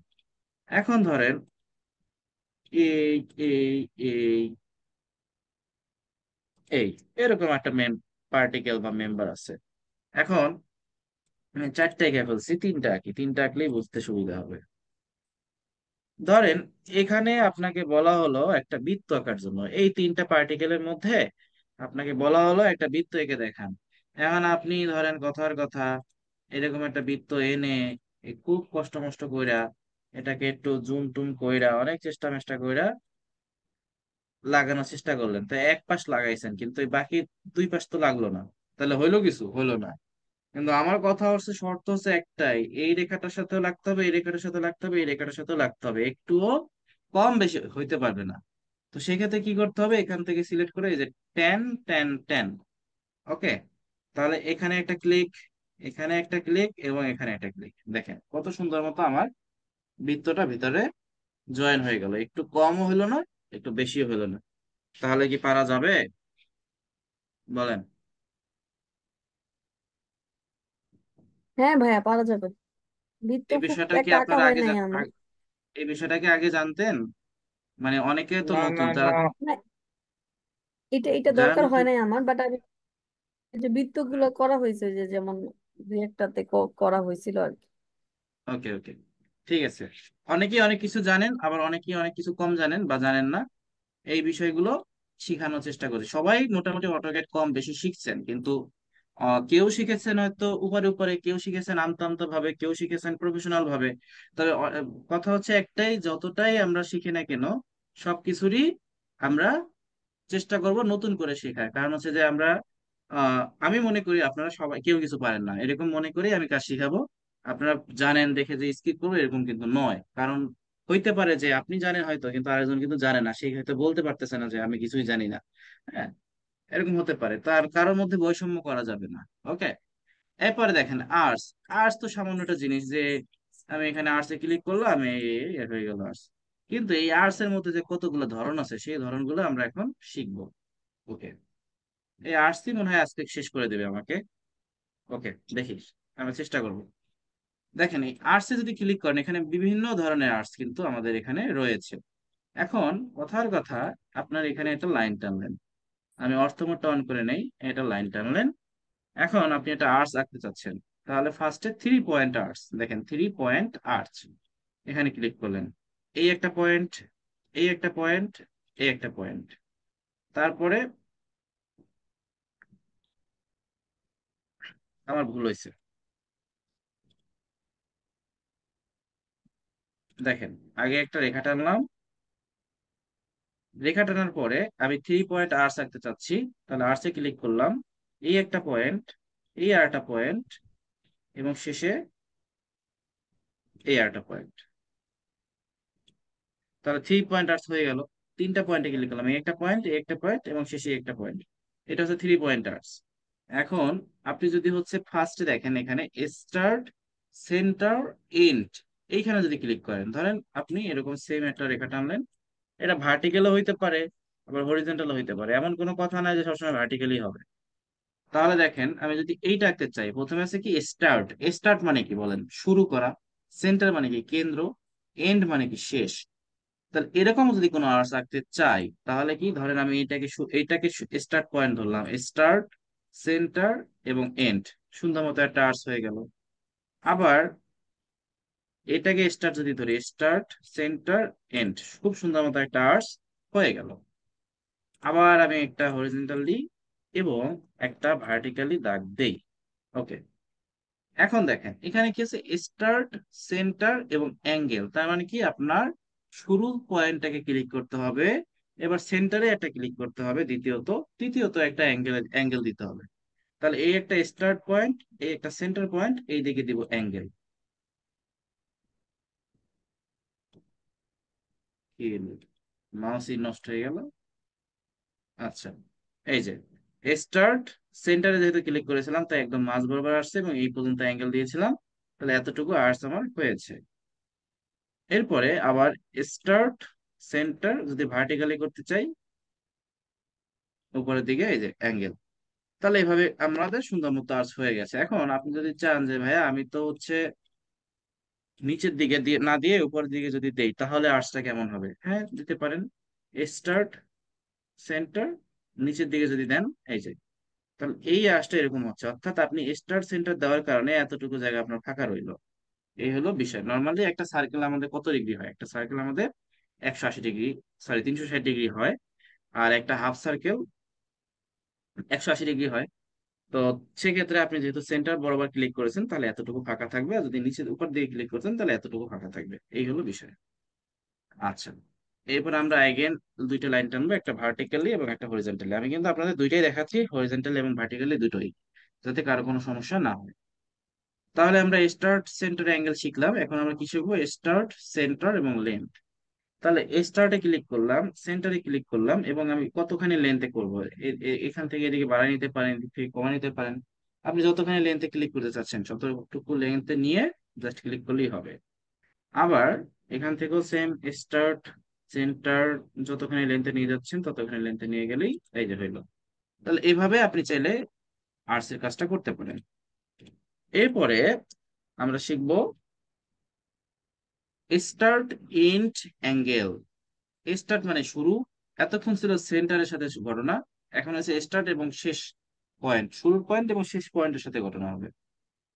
এখন ধরেন এই এই এই এই এরকম একটা পার্টিকেল বা মেম্বার আছে। এখন আমি চারটে এঁকে ফেলছি, তিনটা আঁকি, তিনটা আঁকলেই বুঝতে সুবিধা হবে। ধরেন এখানে আপনাকে বলা হলো একটা বৃত্ত আঁকার জন্য, এই তিনটা পার্টিকেলের মধ্যে আপনাকে বলা হলো একটা বৃত্ত এঁকে দেখান। এখন আপনি ধরেন কথার কথা এরকম একটা বৃত্ত এনে খুব কষ্ট মষ্ট কইরা এটাকে একটু জুম টুম কইরা অনেক চেষ্টা মেষ্টা কইরা লাগানোর চেষ্টা করলেন, তো এক পাশ লাগাইছেন কিন্তু এই বাকি দুই পাশ তো লাগলো না। তাহলে হইলো কিছু হইলো না। কিন্তু আমার কথা হচ্ছে, শর্ত হচ্ছে একটাই, এই রেখাটার সাথেও লাগতে হবে, এই রেখাটার সাথে লাগতে হবে, এই রেখাটার সাথেও লাগতে হবে, একটুও কম বেশি হইতে পারবে না। তো সেক্ষেত্রে কি করতে হবে, এখান থেকে সিলেক্ট করে এই যে টেন টেন টেন, ওকে। তাহলে এখানে একটা ক্লিক, এখানে একটা ক্লিক এবং এখানে একটা ক্লিক, দেখেন কত সুন্দর মতো আমার বৃত্তটা ভিতরে জয়েন হয়ে গেল, একটু কমও হলো না, একটু বেশিও হলো না। তাহলে কি পারা যাবে বলেন? হ্যাঁ ভাইয়া, পারা যাবে। বৃত্ত এই খুব বিষয়টা কি একটা আঁকা আপনারা হয় আগে নাই আমার। এই বিষয়টা কি আগে জানতেন? মানে অনেকে তো না নতুন, না যারা না। না, এটা যারা দরকার হয় নতুন। নাই আমার, বাট আমি যে বৃত্তগুলো করা হয়েছে, যে যেমন দুই একটাতে করা হয়েছিল আর কি। ওকে ওকে, ঠিক আছে। অনেকেই অনেক কিছু জানেন, আবার অনেকেই অনেক কিছু কম জানেন বা জানেন না। এই বিষয়গুলো শিখানোর চেষ্টা করি, সবাই মোটামুটি অটোক্যাড কম বেশি শিখছেন, কিন্তু কেউ শিখেছেন হয়তো উপরে উপরে, কেউ শিখেছেন আমতা আমতা ভাবে, কেউ শিখেছেন প্রফেশনাল ভাবে। তবে কথা হচ্ছে একটাই, যতটাই আমরা শিখি না কেন সবকিছুরই আমরা চেষ্টা করব নতুন করে শেখার। কারণ হচ্ছে যে আমরা আমি মনে করি আপনারা সবাই কেউ কিছু পারেন না এরকম মনে করি আমি কাজ শিখাবো। আপনারা জানেন দেখে যে স্কিপ করবো এরকম কিন্তু নয়। কারণ হইতে পারে যে আপনি জানেন হয়তো, কিন্তু আরেকজন কিন্তু জানে না, সে হয়তো বলতে পারতেছে না যে আমি কিছুই জানি না। হ্যাঁ, এরকম হতে পারে, তার কারোর মধ্যে বৈষম্য করা যাবে না। ওকে। এরপরে দেখেন আর্টস। আর্টস তো সামান্য একটা জিনিস যে আমি এখানে আর্টসে ক্লিক করলাম, হয়ে গেল আর্টস। কিন্তু এই আর্টস এর মধ্যে যে কতগুলো ধরন আছে সেই ধরনগুলো আমরা এখন শিখবো। ওকে। এই আর্টসই মনে হয় আজকে শেষ করে দেবে আমাকে। ওকে, দেখিস, আমি চেষ্টা করব। দেখেন এই আর্টসে যদি ক্লিক করেন, এখানে বিভিন্ন ধরনের আর্টস কিন্তু আমাদের এখানে রয়েছে। এখন কথার কথা, আপনার এখানে একটা লাইন টানলেন, আমি অর্থমোডটা অন করে নেই, এটা লাইন টানলেন। এখন আপনি একটা আর্টস আঁকতে চাচ্ছেন, তাহলে ফার্স্টে 3 পয়েন্ট আর্টস, দেখেন 3 পয়েন্ট আর্টস, এখানে ক্লিক করলেন। এই একটা পয়েন্ট, এই একটা পয়েন্ট, এই একটা পয়েন্ট, তারপরে আমার ভুল হয়েছে, দেখেন আগে একটা রেখা টানলাম, রেখা টানার পরে আমি 3 পয়েন্ট আর্টস আঁকতে চাচ্ছি, তাহলে আর্টসে ক্লিক করলাম। এই একটা পয়েন্ট, এই আর একটা পয়েন্ট, এবং শেষে এই আর একটা পয়েন্ট, তাহলে 3 পয়েন্ট আর্টস হয়ে গেল। 3টা পয়েন্টে ক্লিক করলাম, এই একটা পয়েন্ট, এই একটা পয়েন্ট এবং শেষে একটা পয়েন্ট, এটা হচ্ছে 3 পয়েন্ট আর্টস। এখন আপনি যদি হচ্ছে ফার্স্টে দেখেন এখানে স্টার্ট, সেন্টার, এন্ড, এইখানে যদি ক্লিক করেন, ধরেন আপনি এরকম সেম একটা রেখা টানলেন, এটা ভার্টিক্যালও হইতে পারে আবার হরিজন্টালও হইতে পারে, এমন কোনো কথা নাই যে সবসময় ভার্টিক্যালি হবে। তাহলে দেখেন আমি যদি এইটা আঁকতে চাই, প্রথমে আছে কি স্টার্ট। স্টার্ট মানে কি বলেন, শুরু করা। সেন্টার মানে কি কেন্দ্র। এন্ড মানে কি শেষ। তাহলে এরকম যদি কোনো আর্টস আঁকতে চাই, তাহলে কি ধরেন আমি এইটাকে স্টার্ট পয়েন্ট ধরলাম, স্টার্ট, সেন্টার এবং এন্ড, সুন্দর মতো একটা আর্টস হয়ে গেল। আবার এটাকে স্টার্ট যদি ধরি, স্টার্ট, সেন্টার, এন্ড, খুব সুন্দর মতো একটা আর্টস হয়ে গেল। আবার আমি একটা হরিজন্টাল দিই এবং একটা ভার্টিক্যালি দাগ দেই। ওকে। এখন দেখেন এখানে কি আছে, স্টার্ট, সেন্টার এবং অ্যাঙ্গেল, তার মানে কি আপনার শুরু পয়েন্টটাকে ক্লিক করতে হবে, এবার সেন্টারে একটা ক্লিক করতে হবে, তৃতীয়ত একটা অ্যাঙ্গেল দিতে হবে। তাহলে এই একটা স্টার্ট পয়েন্ট, এই একটা সেন্টার পয়েন্ট, এই দিকে দিব অ্যাঙ্গেল। কি মাউসই নষ্ট হয়ে গেল। আচ্ছা, এই যে স্টার্ট, সেন্টারে যেহেতু ক্লিক করেছিলাম তাই একদম মাঝ বরাবর আসছে এবং এই পর্যন্ত অ্যাঙ্গেল দিয়েছিলাম, তাহলে এতটুকু আর্টস আমার হয়েছে। এরপরে আবার স্টার্ট, সেন্টার যদি ভার্টিক্যালি করতে চাই, উপরের দিকে এই যে অ্যাঙ্গেল, তাহলে এইভাবে আমাদের সুন্দর মতো আর্টস হয়ে গেছে। এখন আপনি যদি চান যে ভাইয়া আমি তো হচ্ছে নিচের দিকে দিয়ে না দিয়ে উপরের দিকে যদি দেই তাহলে আর্টসটা কেমন হবে, হ্যাঁ দিতে পারেন। স্টার্ট, সেন্টার, নিচের দিকে যদি দেন, এই যে, তাহলে এই আর্টসটা এরকম হচ্ছে, অর্থাৎ আপনি স্টার্ট সেন্টার দেওয়ার কারণে এতটুকু জায়গা আপনার ফাঁকা রইলো। এই হলো বিষয়। নর্মালি একটা সার্কেল আমাদের কত ডিগ্রি হয়? একটা সার্কেল আমাদের 180 ডিগ্রি, সরি 360 ডিগ্রি হয়। আর একটা হাফ সার্কেল 180 ডিগ্রি হয়। তো সেক্ষেত্রে আপনি যেহেতু সেন্টার বরাবর ক্লিক করেছেন তাহলে এতটুকু ফাঁকা থাকবে, আর যদি নিচের উপর দিকে ক্লিক করেছেন তাহলে এতটুকু ফাঁকা থাকবে। এই হলো বিষয়। আচ্ছা, এরপর আমরা এগেন দুইটা লাইন টানবো, একটা ভার্টিক্যালি এবং একটা হরিজন্টালি। আমি কিন্তু আপনাদের দুইটাই দেখাচ্ছি, হরিজন্টালি এবং ভার্টিক্যালি দুটোই, যাতে কারো কোনো সমস্যা না হয়। তাহলে আমরা স্টার্ট, সেন্টার, অ্যাঙ্গেল শিখলাম। এখন আমরা কি শিখবো? স্টার্ট, সেন্টার এবং লেন্থ। তাহলে স্টার্টে ক্লিক করলাম, সেন্টারে ক্লিক করলাম, এবং আমি কতখানি লেন্থে করব? এখান থেকে এদিকে বাড়ায় নিতে পারেন, এদিক থেকে কমায় নিতে পারেন। আপনি যতখানি লেন্থে ক্লিক করতে চাচ্ছেন ততটুকু লেন্থে নিয়ে জাস্ট ক্লিক করলেই হবে। আবার এখান থেকেও সেম, স্টার্ট, সেন্টার, যতখানি লেন্থে নিয়ে যাচ্ছেন ততখানি লেন্থে নিয়ে গেলেই এই যে হইলো। তাহলে এইভাবে আপনি চাইলে আর্টস এর কাজটা করতে পারেন। এরপরে আমরা শিখবো স্টার্ট, এন্ড, অ্যাঙ্গেল। স্টার্ট মানে শুরু, এতক্ষণ ছিল সেন্টারের সাথে ঘটনা, এখন আছে স্টার্ট এবং শেষ পয়েন্ট, শুরুর পয়েন্ট এবং শেষ পয়েন্টের সাথে ঘটনা হবে।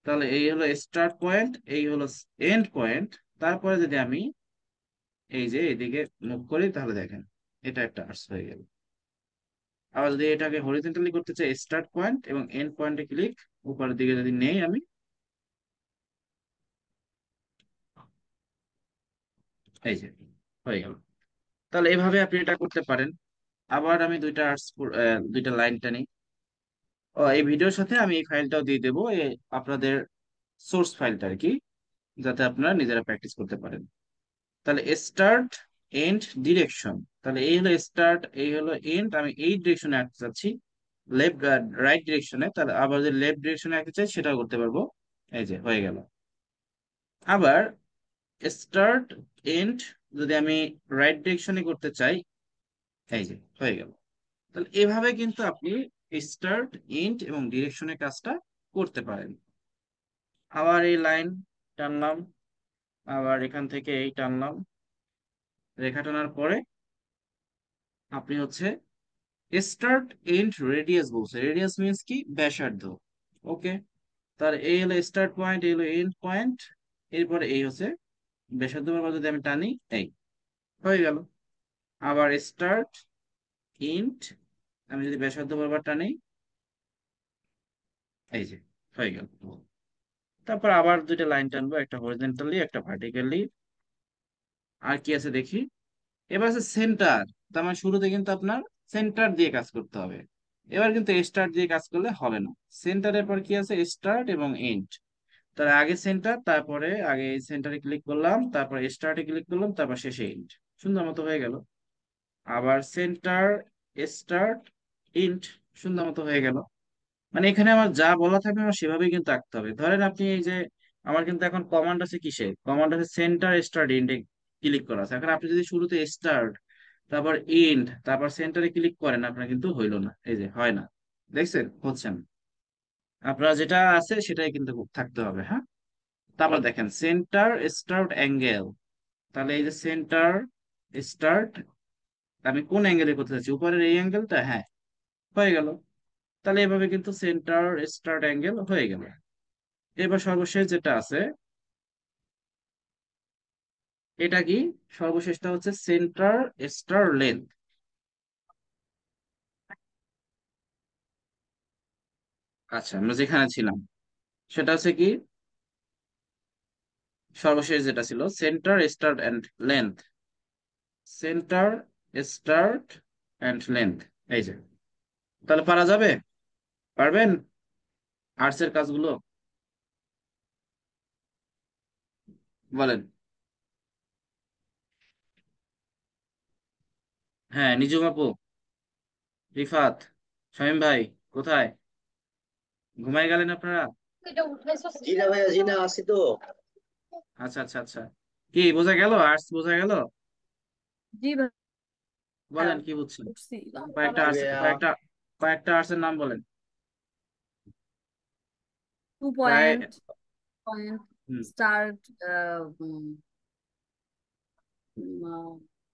তাহলে এই হলো স্টার্ট পয়েন্ট, এই হলো এন্ড পয়েন্ট। তারপরে যদি আমি এই যে এদিকে মুভ করি তাহলে দেখেন এটা একটা আর্টস হয়ে গেল। আবার যদি এটাকে হরিজন্টালি করতে চাই, স্টার্ট পয়েন্ট এবং এন্ড পয়েন্টে ক্লিক, উপরের দিকে যদি নেই আমি, এই যে হয়ে গেল। তাহলে এইভাবে আপনি এটা করতে পারেন। আবার আমি দুইটা আর্টস, দুইটা লাইন টানি। এই ভিডিওর সাথে আমি এই ফাইলটাও দিয়ে দেবো, আপনাদের সোর্স ফাইলটা আর কি, যাতে আপনারা নিজেরা প্র্যাকটিস করতে পারেন। তাহলে স্টার্ট, এন্ড, ডিরেকশন। তাহলে এই হলো স্টার্ট, এই হলো এন্ড, আমি এই ডিরেকশনে আঁকতে চাচ্ছি, লেফট রাইট ডিরেকশনে। তাহলে আবার যদি লেফট ডিরেকশনে আঁকতে চাই সেটাও করতে পারবো। এই যে হয়ে গেল। আবার স্টার্ট, এন্ড যদি আমি রাইট ডিরেকশনে করতে চাই, এই যে হয়ে গেল। তাহলে এভাবে কিন্তু আপনি স্টার্ট, এন্ড এবং ডিরেকশনের কাজটা করতে পারেন। আবার এই লাইন টানলাম, আবার এখান থেকে এই টানলাম, রেখা টানার পরে আপনি হচ্ছে স্টার্ট, এন্ড, রেডিয়াস বলছে। রেডিয়াস মিন্স কি? ব্যাসার্ধ। ওকে, তার এই হলো স্টার্ট পয়েন্ট, এই হলো এন্ড পয়েন্ট, এরপরে এই হচ্ছে ব্যাসার্ধ বরাবর যদি আমি টানি, এই হয়ে গেল। আবার স্টার্ট, এন্ড, আমি যদি ব্যাসার্ধ বরাবর টানি, এই যে হয়ে গেল। তারপর আবার দুইটা লাইন টানবো, একটা হরিজন্টালি একটা ভার্টিক্যালি। আর কি আছে দেখি। এবার আছে সেন্টার। তার মানে শুরুতে কিন্তু আপনার সেন্টার দিয়ে কাজ করতে হবে। এবার কিন্তু স্টার্ট দিয়ে কাজ করলে হবে না। সেন্টারের পর কি আছে? স্টার্ট এবং এন্ড। তার আগে সেন্টার, তারপরে আগে সেন্টারে ক্লিক করলাম, তারপর স্টার্টে ক্লিক করলাম, তারপর শেষে এন্ড। সুন্দর মতো হয়ে গেল। আবার সেন্টার, স্টার্ট, এন্ড, সুন্দর মতো হয়ে গেল। মানে এখানে আমার যা বলা থাকবে আমার সেভাবেই কিন্তু আঁকতে হবে। ধরেন আপনি এই যে, আমার কিন্তু এখন কমান্ড আছে কিসে? কমান্ড আছে সেন্টার, স্টার্ট, এন্ডে ক্লিক করা আছে। এখন আপনি যদি শুরুতে স্টার্ট, তারপর এন্ড, তারপর সেন্টারে ক্লিক করেন, আপনার কিন্তু হইলো না। এই যে হয় না, দেখছেন? হচ্ছে না। আপনার যেটা আছে সেটাই কিন্তু থাকতে হবে, হ্যাঁ। তারপর দেখেন সেন্টার, স্টার্ট, অ্যাঙ্গেল। তাহলে এই যে সেন্টার, স্টার্ট, আমি কোন অ্যাঙ্গেলে করতে চাচ্ছি? উপরের এই অ্যাঙ্গেলটা, হ্যাঁ হয়ে গেল। তাহলে এভাবে কিন্তু সেন্টার, স্টার্ট, অ্যাঙ্গেল হয়ে গেল। এবার সর্বশেষ যেটা আছে, এটা কি? সর্বশেষটা হচ্ছে সেন্টার, স্টার, লেন্থ। আচ্ছা, আমরা যেখানে ছিলাম সেটা হচ্ছে কি? সর্বশেষ যেটা ছিল centre, start and length. Centre, start and length, এই যে। তাহলে পারা যাবে? পারবেন আর্টস এর কাজগুলো? বলেন। হ্যাঁ, নিজুম আপু, রিফাত, শামীম ভাই, কোথায় ঘুমাই গেলেন আপনারা? জি না ভাইয়া, জি না, আসি তো। আচ্ছা আচ্ছা আচ্ছা, কি বোঝা গেল? আর্টস বোঝা গেল? জি ভাইয়া, বলেন কি বুঝছেন? উঠছি। কয়েকটা জি আর্টস, ভাইয়া। কয়েকটা কয়েকটা আর্টস এর নাম বলেন। টু প্রায় পয়েন্ট, পয়েন্ট, হুম, স্টার্ট,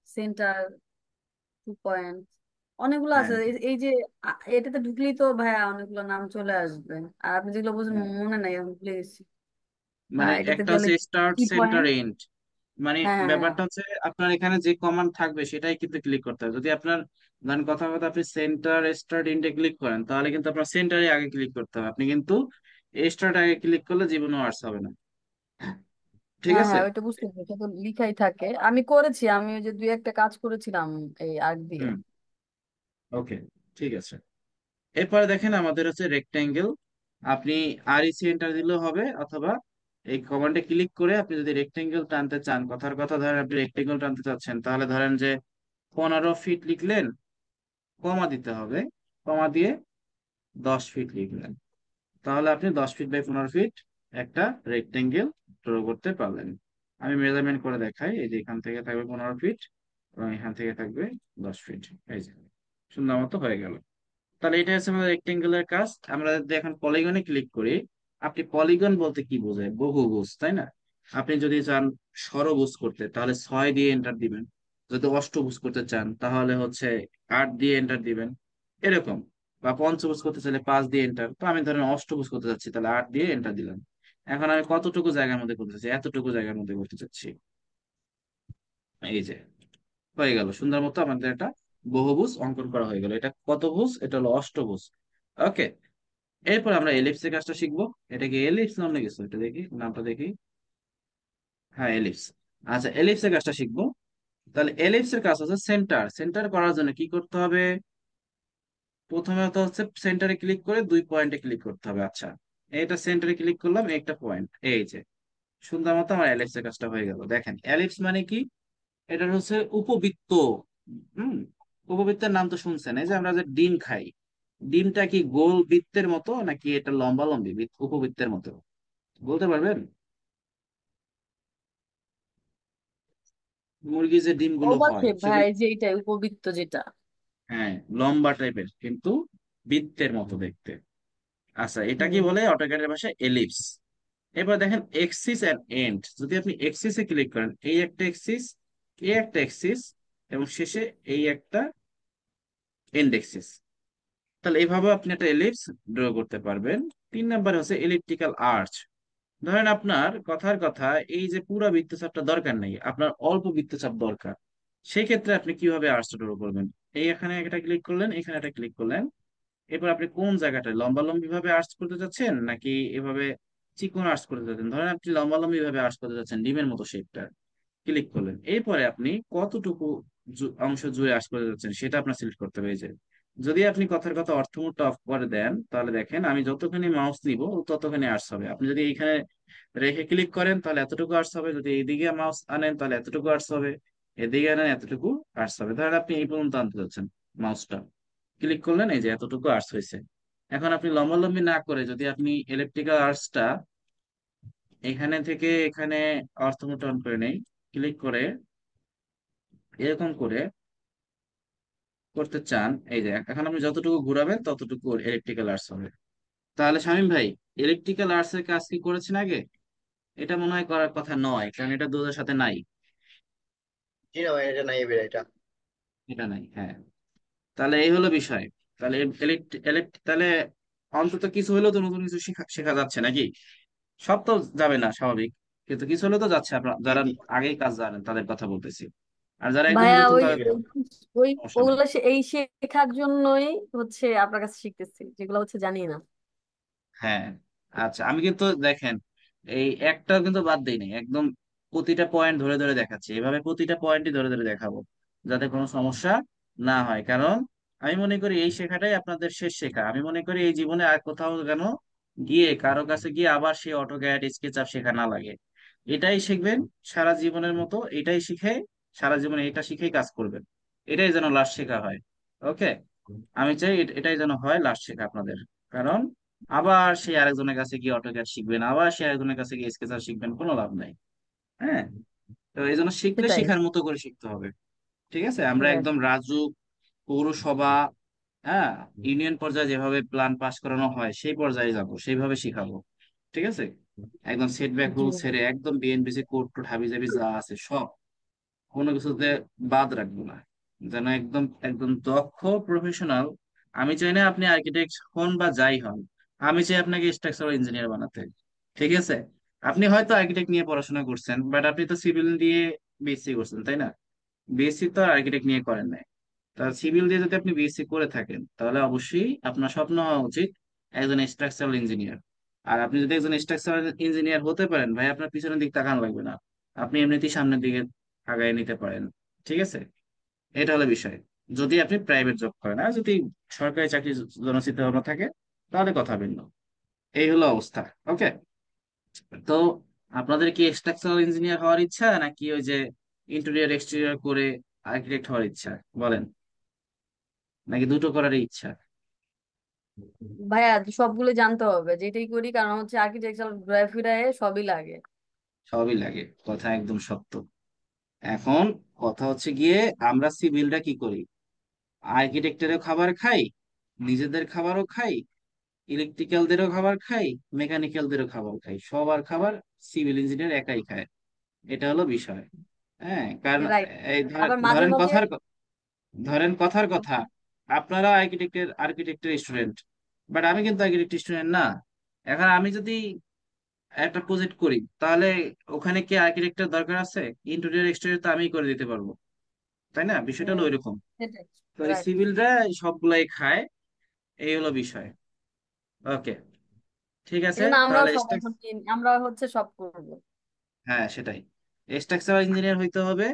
সেন্টার, টু পয়েন্ট, অনেকগুলো হ্যাঁ, আছে। এই যে এটাতে ঢুকলেই তো ভাইয়া অনেকগুলো নাম চলে আসবে, আর আপনি যেগুলো বলছেন হ্যাঁ। মনে নাই, আমি ভুলে গেছি। মানে এটাতে একটা গেলে হচ্ছে স্টার্ট, কি সেন্টার, পয়েন্ট? এন্ড। মানে হ্যাঁ হ্যাঁ হ্যাঁ। ব্যাপারটা হচ্ছে আপনার এখানে যে কমান্ড থাকবে সেটাই কিন্তু ক্লিক করতে হবে। যদি আপনার ধরেন কথা কথা আপনি সেন্টার, স্টার্ট, এন্ডে ক্লিক করেন, তাহলে কিন্তু আপনার সেন্টারে আগে ক্লিক করতে হবে। আপনি কিন্তু স্টার্ট আগে ক্লিক করলে জীবনও আর্টস হবে না। ঠিক হ্যাঁ আছে। হ্যাঁ, ওইটা বুঝতে পারছি, এটা তো লিখাই থাকে। আমি করেছি, আমি ওই যে দুই একটা কাজ করেছিলাম এই আর্ট দিয়ে। হুম, ওকে, ঠিক আছে। এরপরে দেখেন আমাদের হচ্ছে রেক্টেঙ্গেল। আপনি আরইসি এন্টার দিলেও হবে, অথবা এই কমান্ডে ক্লিক করে আপনি যদি রেক্টেঙ্গেল টানতে চান, কথার কথা ধরেন আপনি রেক্টেঙ্গেল টানতে চাচ্ছেন, তাহলে ধরেন যে 15 ফিট লিখলেন, কমা দিতে হবে, কমা দিয়ে 10 ফিট লিখলেন, তাহলে আপনি 10 ফিট বাই 15 ফিট একটা রেক্টেঙ্গেল ড্র করতে পারলেন। আমি মেজারমেন্ট করে দেখাই। এই যে এখান থেকে থাকবে 15 ফিট এবং এখান থেকে থাকবে 10 ফিট। এই যে সুন্দর মতো হয়ে গেল। তাহলে এটা হচ্ছে আমাদের রেক্টেঙ্গুলার কাজ। আমরা যদি এখন পলিগনে ক্লিক করি, আপনি পলিগন বলতে কি বোঝায়? বহুভুজ, তাই না? আপনি যদি চান ষড়ভুজ করতে, তাহলে 6 দিয়ে এন্টার দিবেন। যদি অষ্টভুজ করতে চান, তাহলে হচ্ছে 8 দিয়ে এন্টার দিবেন, এরকম। বা পঞ্চভুজ করতে চাইলে 5 দিয়ে এন্টার। তো আমি ধরেন অষ্টভুজ করতে চাচ্ছি, তাহলে 8 দিয়ে এন্টার দিলাম। এখন আমি কতটুকু জায়গার মধ্যে করতে চাচ্ছি? এতটুকু জায়গার মধ্যে করতে চাচ্ছি। এই যে হয়ে গেল, সুন্দর মতো আমাদের একটা বহুভুজ অঙ্কন করা হয়ে গেল। এটা কত ভুজ? এটা হলো অষ্টভুজ। ওকে। এরপর আমরা এলিপস এর কাজটা শিখবো। এটা কি এলিপস নামে কিছু? এটা দেখি, নামটা দেখি। হ্যাঁ, এলিপস। আচ্ছা, এলিপস এর কাজটা শিখবো। তাহলে এলিপস এর কাজ হচ্ছে সেন্টার। সেন্টার করার জন্য কি করতে হবে? প্রথমে তো হচ্ছে সেন্টারে ক্লিক করে 2 পয়েন্টে ক্লিক করতে হবে। আচ্ছা, এটা সেন্টারে ক্লিক করলাম, একটা পয়েন্ট, এই যে সুন্দর মতো আমার এলিপস এর কাজটা হয়ে গেল। দেখেন, এলিপস মানে কি? এটা হচ্ছে উপবৃত্ত। হুম, উপবৃত্তের নাম তো শুনছেন। এই যে আমরা যে ডিম খাই, ডিমটা কি গোল বৃত্তের মতো নাকি এটা লম্বা লম্বি উপবৃত্তের মতো? বলতে পারবেন? মুরগি যে ডিমগুলো ওভাল হয় শেপ ভাই, সেগুলো, যে এইটাই উপবৃত্ত যেটা। হ্যাঁ, লম্বা টাইপের কিন্তু বৃত্তের মতো দেখতে। আচ্ছা, এটা কি হুম। বলে অটোক্যাডের ভাষায়? এলিপস। এবার দেখেন এক্সিস এন্ড এন্ড। যদি আপনি এক্সিসে ক্লিক করেন, এই একটা এক্সিস, এই একটা এক্সিস, এবং শেষে এই একটা এন্ড এক্সিস, তাহলে এইভাবে আপনি একটা এলিপস ড্র করতে পারবেন। 3 নাম্বার হচ্ছে এলিপ্টিক্যাল আর্চ। ধরেন আপনার কথার কথা, এই যে পুরো বৃত্তচাপটা দরকার নেই, আপনার অল্প বৃত্তচাপ দরকার। সেই ক্ষেত্রে আপনি কিভাবে আর্চটা ড্র করবেন? এই এখানে একটা ক্লিক করলেন, এখানে একটা ক্লিক করলেন। এরপর আপনি কোন জায়গাটায় লম্বালম্বি ভাবে আর্চ করতে চাচ্ছেন, নাকি এভাবে চিকন আর্চ করতে চাচ্ছেন? ধরেন আপনি লম্বালম্বি ভাবে আর্চ করতে চাচ্ছেন, ডিমের মতো শেপটা, ক্লিক করলেন। এরপরে আপনি কতটুকু অংশ জুড়ে আর্চ করতে যাচ্ছেন সেটা আপনার সিলেক্ট করতে হবে। এই যে যদি আপনি কথার কথা অর্থমোডটা অফ করে দেন, তাহলে দেখেন আমি যতখানি মাউস নিব ততখানি আর্টস হবে। আপনি যদি এইখানে রেখে ক্লিক করেন তাহলে এতটুকু আর্টস হবে, যদি এইদিকে মাউস আনেন তাহলে এতটুকু আর্টস হবে, এদিকে আনেন এতটুকু আর্টস হবে। ধরেন আপনি এই পর্যন্ত আনতে যাচ্ছেন মাউসটা, ক্লিক করলেন, এই যে এতটুকু আর্টস হয়েছে। এখন আপনি লম্বালম্বি না করে যদি আপনি ইলেকট্রিক্যাল আর্টসটা এখানে থেকে এখানে অর্থমোড অন করে নেই, ক্লিক করে এরকম করে করতে চান, এই যে এখন আপনি যতটুকু ঘুরাবেন ততটুকু ইলেকট্রিক্যাল আর্টস হবে। তাহলে শামীম ভাই, ইলেকট্রিক্যাল আর্টস এর কাজ কি করেছেন আগে? এটা মনে হয় করার কথা নয়, কারণ এটা দুধের সাথে নাই। জি না ভাই, এটা নাই বের এটা। এটা নাই, হ্যাঁ। তাহলে এই হলো বিষয়। তাহলে তাহলে অন্তত কিছু হলেও তো নতুন কিছু শেখা শেখা যাচ্ছে নাকি? সব তো যাবে না, স্বাভাবিক, কিন্তু কিছু হলেও তো যাচ্ছে। আপনার জি যারা জি। আগেই কাজ জানেন তাদের কথা বলতেছি, আর যারা একদম ভাইয়া নতুন ওই তাদের তো ওই ওই সমস্যা নাই। ওগুলো এই শেখার জন্যই হচ্ছে আপনার কাছে শিখতেছি, যেগুলো হচ্ছে জানি না। হ্যাঁ, আচ্ছা, আমি কিন্তু দেখেন এই একটাও কিন্তু বাদ দেই নাই, একদম প্রতিটা পয়েন্ট ধরে ধরে দেখাচ্ছি। এভাবে প্রতিটা পয়েন্টই ধরে ধরে দেখাবো, যাতে কোনো সমস্যা না হয়। কারণ আমি মনে করি এই শেখাটাই আপনাদের শেষ শেখা। আমি মনে করি এই জীবনে আর কোথাও যেন গিয়ে কারো কাছে গিয়ে আবার সেই অটোক্যাড, স্কেচআপ শেখা না লাগে। এটাই শিখবেন সারা জীবনের মতো, এটাই শিখে সারা জীবনে এটা শিখেই কাজ করবেন। এটাই যেন লাস্ট শেখা হয়। ওকে, আমি চাই এটাই যেন হয় লাস্ট শেখা আপনাদের। কারণ আবার সে আরেকজনের কাছে গিয়ে অটোক্যাড শিখবেন, আবার সে আরেকজনের কাছে গিয়ে স্কেচার শিখবেন, কোনো লাভ নাই। হ্যাঁ, তো এই জন্য শিখলে সেটাই। শেখার মতো করে শিখতে হবে। ঠিক আছে, আমরা সেটাই। একদম রাজু, পৌরসভা, হ্যাঁ, ইউনিয়ন পর্যায়ে যেভাবে প্ল্যান পাস করানো হয় সেই পর্যায়ে যাব, সেইভাবে শিখাবো। ঠিক আছে? একদম সেটব্যাক জি। রুল ছেড়ে একদম বিএনপিসি কোড টোড হাবিজাবি যা আছে সব, কোনো কিছুতে বাদ রাখবো না, যেন একদম একদম দক্ষ প্রফেশনাল। আমি চাই না আপনি আর্কিটেক্ট হন বা যাই হন, আমি চাই আপনাকে স্ট্রাকচারাল ইঞ্জিনিয়ার বানাতে। ঠিক আছে? আপনি হয়তো আর্কিটেক্ট নিয়ে পড়াশোনা করছেন, বাট আপনি তো সিভিল দিয়ে বিএসসি করছেন, তাই না? বিএসসি তো আর্কিটেক্ট নিয়ে করেন নাই। তা সিভিল দিয়ে যদি আপনি বিএসসি করে থাকেন, তাহলে অবশ্যই আপনার স্বপ্ন হওয়া উচিত একজন স্ট্রাকচারাল ইঞ্জিনিয়ার। আর আপনি যদি একজন স্ট্রাকচারাল ইঞ্জিনিয়ার হতে পারেন ভাই, আপনার পিছনের দিক তাকানো লাগবে না, আপনি এমনিতেই সামনের দিকে আগায় নিতে পারেন। ঠিক আছে? এটা হলো বিষয়, যদি আপনি প্রাইভেট জব করেন। আর যদি সরকারি চাকরির জন্য চিন্তা ভাবনা থাকে, তাহলে কথা ভিন্ন। এই হলো অবস্থা। ওকে? তো আপনাদের কি স্ট্রাকচারাল ইঞ্জিনিয়ার হওয়ার ইচ্ছা, নাকি ওই যে ইন্টেরিয়র এক্সটেরিয়র করে আর্কিটেক্ট হওয়ার ইচ্ছা, বলেন? নাকি দুটো করার ইচ্ছা? ভাইয়া সবগুলো জানতে হবে যেটাই করি, কারণ হচ্ছে আর্কিটেকচার ঘুরায় ফিরায় সবই লাগে। সবই লাগে, কথা একদম সত্য। এখন কথা হচ্ছে গিয়ে, আমরা সিভিলরা কি করি? আর্কিটেক্টেরও খাবার খাই, নিজেদের খাবারও খাই, ইলেকট্রিক্যালদেরও খাবার খাই, মেকানিক্যালদেরও খাবার খাই, সবার খাবার সিভিল ইঞ্জিনিয়ার একাই খায়। এটা হলো বিষয়। হ্যাঁ, কারণ রাইট। এই আবার মাঝে ধরেন মাঝে ধরেন কথার কথা, আপনারা আর্কিটেক্টের স্টুডেন্ট, বাট আমি কিন্তু আর্কিটেক্ট স্টুডেন্ট না। এখন আমি যদি একটা প্রজেক্ট করি, তাহলে ওখানে কি আর্কিটেক্টের দরকার আছে? ইন্টেরিয়র এক্সটেরিয়র তো আমিই করে দিতে পারবো, তাই না? বিষয়টা হলো হুম, ওইরকম। সেটাই। তো এই রাইট। সিভিলরা সবগুলাই খায়, এই হলো বিষয়। ওকে, ঠিক এই আছে জন্য আমরাও তাহলে। সব এখন আমরা হচ্ছে সব করবো। হ্যাঁ, সেটাই। স্ট্রাকচারাল ইঞ্জিনিয়ার হইতে হবে।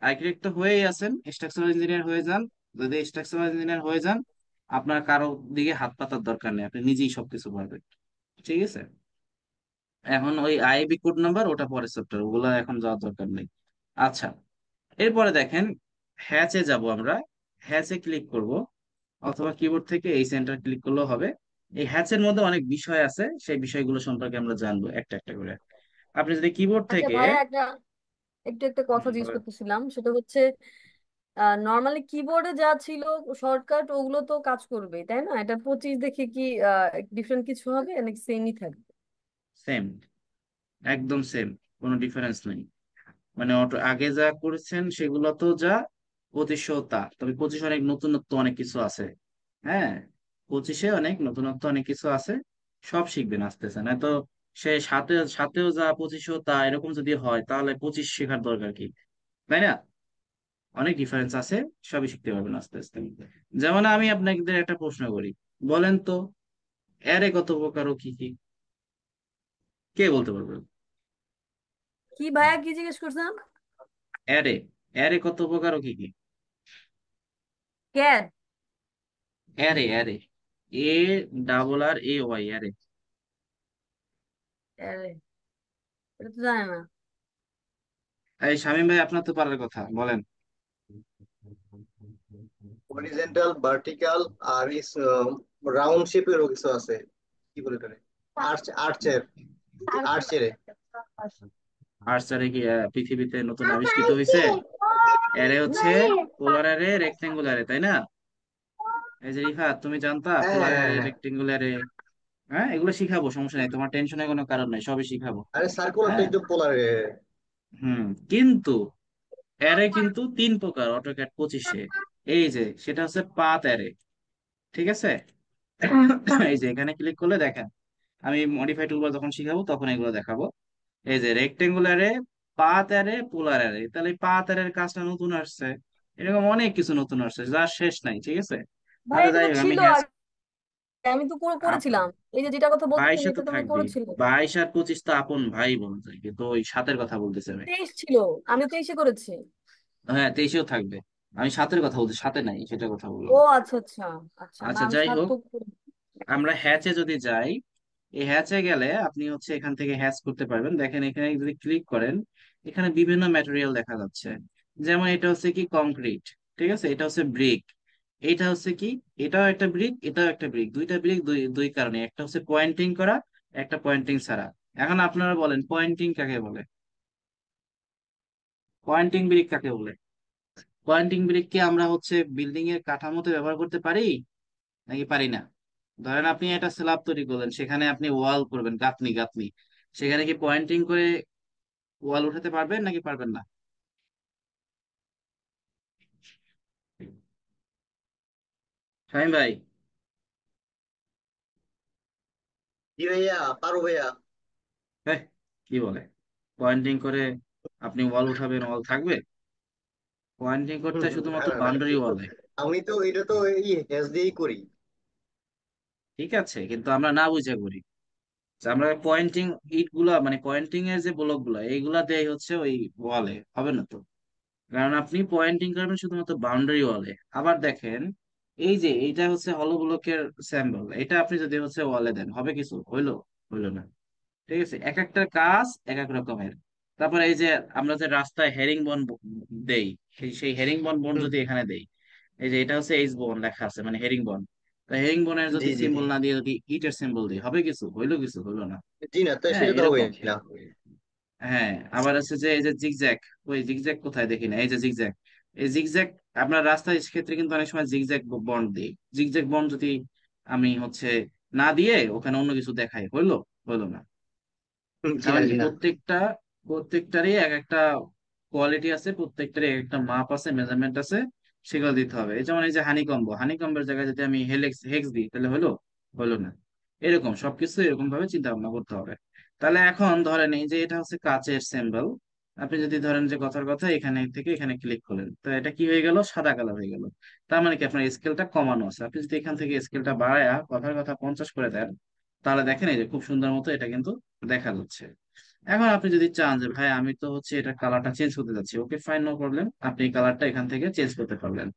আর্কিটেক্ট তো হয়েই আছেন, স্ট্রাকচারাল ইঞ্জিনিয়ার হয়ে যান। যদি স্ট্রাকচারাল ইঞ্জিনিয়ার হয়ে যান, আপনার কারো দিকে হাত পাতার দরকার নেই, আপনি নিজেই সবকিছু পারবেন। ঠিক আছে? এখন ওই আইবি কোড নাম্বার ওটা পরের চ্যাপ্টার, ওগুলো এখন যাওয়ার দরকার নেই। আচ্ছা, এরপরে দেখেন, হ্যাচে যাব আমরা। হ্যাচে ক্লিক করব, অথবা কিবোর্ড থেকে এই সেন্টার ক্লিক করলেও হবে। এই হ্যাচের মধ্যে অনেক বিষয় আছে, সেই বিষয়গুলো সম্পর্কে আমরা জানবো একটা একটা করে। আপনি যদি কিবোর্ড আচ্ছা থেকে ভাইয়া, একটু একটা কথা জিজ্ঞেস করতেছিলাম, সেটা হচ্ছে নর্মালি কিবোর্ডে যা ছিল শর্টকাট ওগুলো তো কাজ করবে তাই না? এটা 25 দেখে কি ডিফারেন্ট কিছু হবে নাকি সেমই থাকবে? সেম, একদম সেম, কোনো ডিফারেন্স নেই। মানে অটো আগে যা করেছেন সেগুলো তো যা, 2500 তা, তবে 25 অনেক নতুনত্ব অনেক কিছু আছে। হ্যাঁ, 25-এ অনেক নতুনত্ব অনেক কিছু আছে, সব শিখবেন আস্তে আস্তে। না তো সে সাথেও যা 2500 তা এরকম যদি হয়, তাহলে 25 শেখার দরকার কি, তাই না? অনেক ডিফারেন্স আছে, সবই শিখতে পারবেন আস্তে আস্তে। যেমন আমি আপনাদের একটা প্রশ্ন করি, বলেন তো, অ্যারে কত প্রকার ও কি কি? কে বলতে পারবে? কি ভাইয়া, কি জিজ্ঞেস করছেন? অ্যারে, অ্যারে কত প্রকার ও কি কি? ক্যাট? Array, array, A double R A Y, array. আরে, এটা তো জানে না। এই শামীম ভাই, আপনার তো পারার কথা, বলেন। হরিজেন্টাল, ভার্টিক্যাল, আর রাউন্ড শেপেরও কিছু আছে। কি বলে এটারে? আর্চের, আর্চের। আর্চারে কি পৃথিবীতে নতুন আবিষ্কৃত হয়েছে? অ্যারে হচ্ছে পোলার অ্যারে, রেক্টেঙ্গুলার অ্যারে, তাই না? এই যে রিফাত, তুমি জানতা হ্যাঁ পোলার হ্যাঁ অ্যারে, হ্যাঁ হ্যাঁ। Rectangular array? হ্যাঁ, এগুলো শিখাবো, সমস্যা নেই, তোমার টেনশনের কোনো কারণ নাই, সবই শিখাবো। আরে সার্কুলারটা হ্যাঁ। একটু পোলার। হুম। কিন্তু অ্যারে কিন্তু 3 প্রকার অটোক্যাড 25-এ। এই যে সেটা হচ্ছে পাত অ্যারে। ঠিক আছে? এই যে এখানে ক্লিক করলে দেখেন, আমি মডিফাই টুলবার যখন শিখাবো তখন এগুলো দেখাবো। এই যে রেক্টেঙ্গুলারে, পাত অ্যারে, পোলার অ্যারে, তাহলে পাত অ্যারের কাজটা নতুন আসছে। এরকম অনেক কিছু নতুন আসছে, যার শেষ নাই। ঠিক আছে? ভাই আচ্ছা, এটা যাই তো হোক, আমি ছিল হ্যাঁ, আগে, আমি তো করেছিলাম। এই যে যেটা কথা বলতেছেন 22-এ তো এটা তো আমি থাকবেই। করেছিল। 22 আর 25 তো আপন ভাই বলা যায়, কিন্তু ওই 7-এর কথা বলতেছি আমি। 23 ছিল, আমি 23-এ করেছি। হ্যাঁ, 23-এও থাকবে। আমি 7-এর কথা বলছি, 7-এ নাই সেটার কথা ও বললাম। আচ্ছা আচ্ছা। আচ্ছা না, আচ্ছা, আমি যাই সাত হোক, তো আমরা হ্যাচে যদি যাই, এই হ্যাচে গেলে আপনি হচ্ছে এখান থেকে হ্যাচ করতে পারবেন। দেখেন এখানে যদি ক্লিক করেন, এখানে বিভিন্ন ম্যাটেরিয়াল দেখা যাচ্ছে। যেমন এটা হচ্ছে কি কংক্রিট, ঠিক আছে, এটা হচ্ছে ব্রিক, এটা হচ্ছে কি, এটাও একটা ব্রিক, এটাও একটা ব্রিক, দুইটা ব্রিক, দুই দুই কারণে, একটা হচ্ছে পয়েন্টিং করা, একটা পয়েন্টিং ছাড়া। এখন আপনারা বলেন, পয়েন্টিং কাকে বলে? পয়েন্টিং ব্রিক কাকে বলে? পয়েন্টিং ব্রিক কি আমরা হচ্ছে বিল্ডিং এর কাঠামোতে ব্যবহার করতে পারি, নাকি পারি না? ধরেন আপনি একটা স্ল্যাব তৈরি করলেন, সেখানে আপনি ওয়াল করবেন, গাঁথনি গাঁথনি, সেখানে কি পয়েন্টিং করে ওয়াল উঠাতে পারবেন নাকি পারবেন না? শামিম ভাই। জি ভাইয়া, পারো ভাইয়া। হ্যাঁ, কি বলে, পয়েন্টিং করে আপনি ওয়াল উঠাবেন, ওয়াল থাকবে? পয়েন্টিং করতে হয় না শুধুমাত্র না না, বাউন্ডারি ওয়ালে। আমি তো এটা তো এই হ্যাশ দিয়েই করি। ঠিক আছে, কিন্তু আমরা না বুঝে করি যে আমরা পয়েন্টিং ইট গুলা, মানে পয়েন্টিং এর যে ব্লক গুলা, এইগুলা দেয় হচ্ছে ওই ওয়ালে, হবে না তো। কারণ আপনি পয়েন্টিং করবেন শুধুমাত্র বাউন্ডারি ওয়ালে। আবার দেখেন, এই যে এইটা হচ্ছে হলো ব্লকের স্যাম্পল, এটা আপনি যদি হচ্ছে ওয়ালে দেন, হবে কিছু? হইলো? হইলো না। ঠিক আছে, এক একটা কাজ এক এক রকমের। তারপরে এই যে আমরা যে রাস্তায় হেরিং বন দেই, সেই হেরিং বন বন হুম, যদি এখানে দেই, এই যে এটা হচ্ছে এইচ বন লেখা আছে, মানে হেরিং বন। তো হেরিং বনের জি যদি জি জি। সিম্বল না দিয়ে যদি ইটের সিম্বল দিই, হবে কিছু? হইলো কিছু? হইলো না। জি না, তো হ্যাঁ, সেটা তো হবে এরকম। না। হ্যাঁ, আবার আছে যে এই যে জিগজ্যাগ, ওই জিগজ্যাগ কোথায় দেখি না, এই যে জিগজ্যাগ, এই জিগজ্যাগ আপনার রাস্তার ক্ষেত্রে কিন্তু অনেক সময় জিগজ্যাগ বন্ড দিই। জিগজ্যাগ বন্ড যদি আমি হচ্ছে না দিয়ে ওখানে অন্য কিছু দেখাই, হইলো? হইলো না। জি না কারণ জি কি, না। প্রত্যেকটারই এক একটা কোয়ালিটি আছে, প্রত্যেকটারই এক একটা মাপ আছে, মেজারমেন্ট আছে, সেগুলো দিতে হবে। এই যেমন এই যে হানিকম্বের জায়গায় যদি আমি হেক্স দিই, তাহলে হলো? হলো না। এরকম সবকিছু এরকম ভাবে চিন্তা ভাবনা করতে হবে। তাহলে এখন ধরেন এই যে এটা হচ্ছে কাচের সিম্বল, আপনি যদি ধরেন যে কথার কথা এখানে থেকে এখানে ক্লিক করলেন, তো এটা কি হয়ে গেল? সাদা কালার হয়ে গেল। তার মানে কি, আপনার স্কেলটা কমানো আছে। আপনি যদি এখান থেকে স্কেলটা বাড়ায়া কথার কথা 50 করে দেন, তাহলে দেখেন এই যে খুব সুন্দর মতো এটা কিন্তু দেখা যাচ্ছে। এখন আপনি যদি চান যে ভাই আমি তো হচ্ছে এটা কালারটা চেঞ্জ করতে যাচ্ছি, ওকে ফাইন, নো প্রবলেম, আপনি এই কালারটা এখান থেকে চেঞ্জ করতে পারবেন।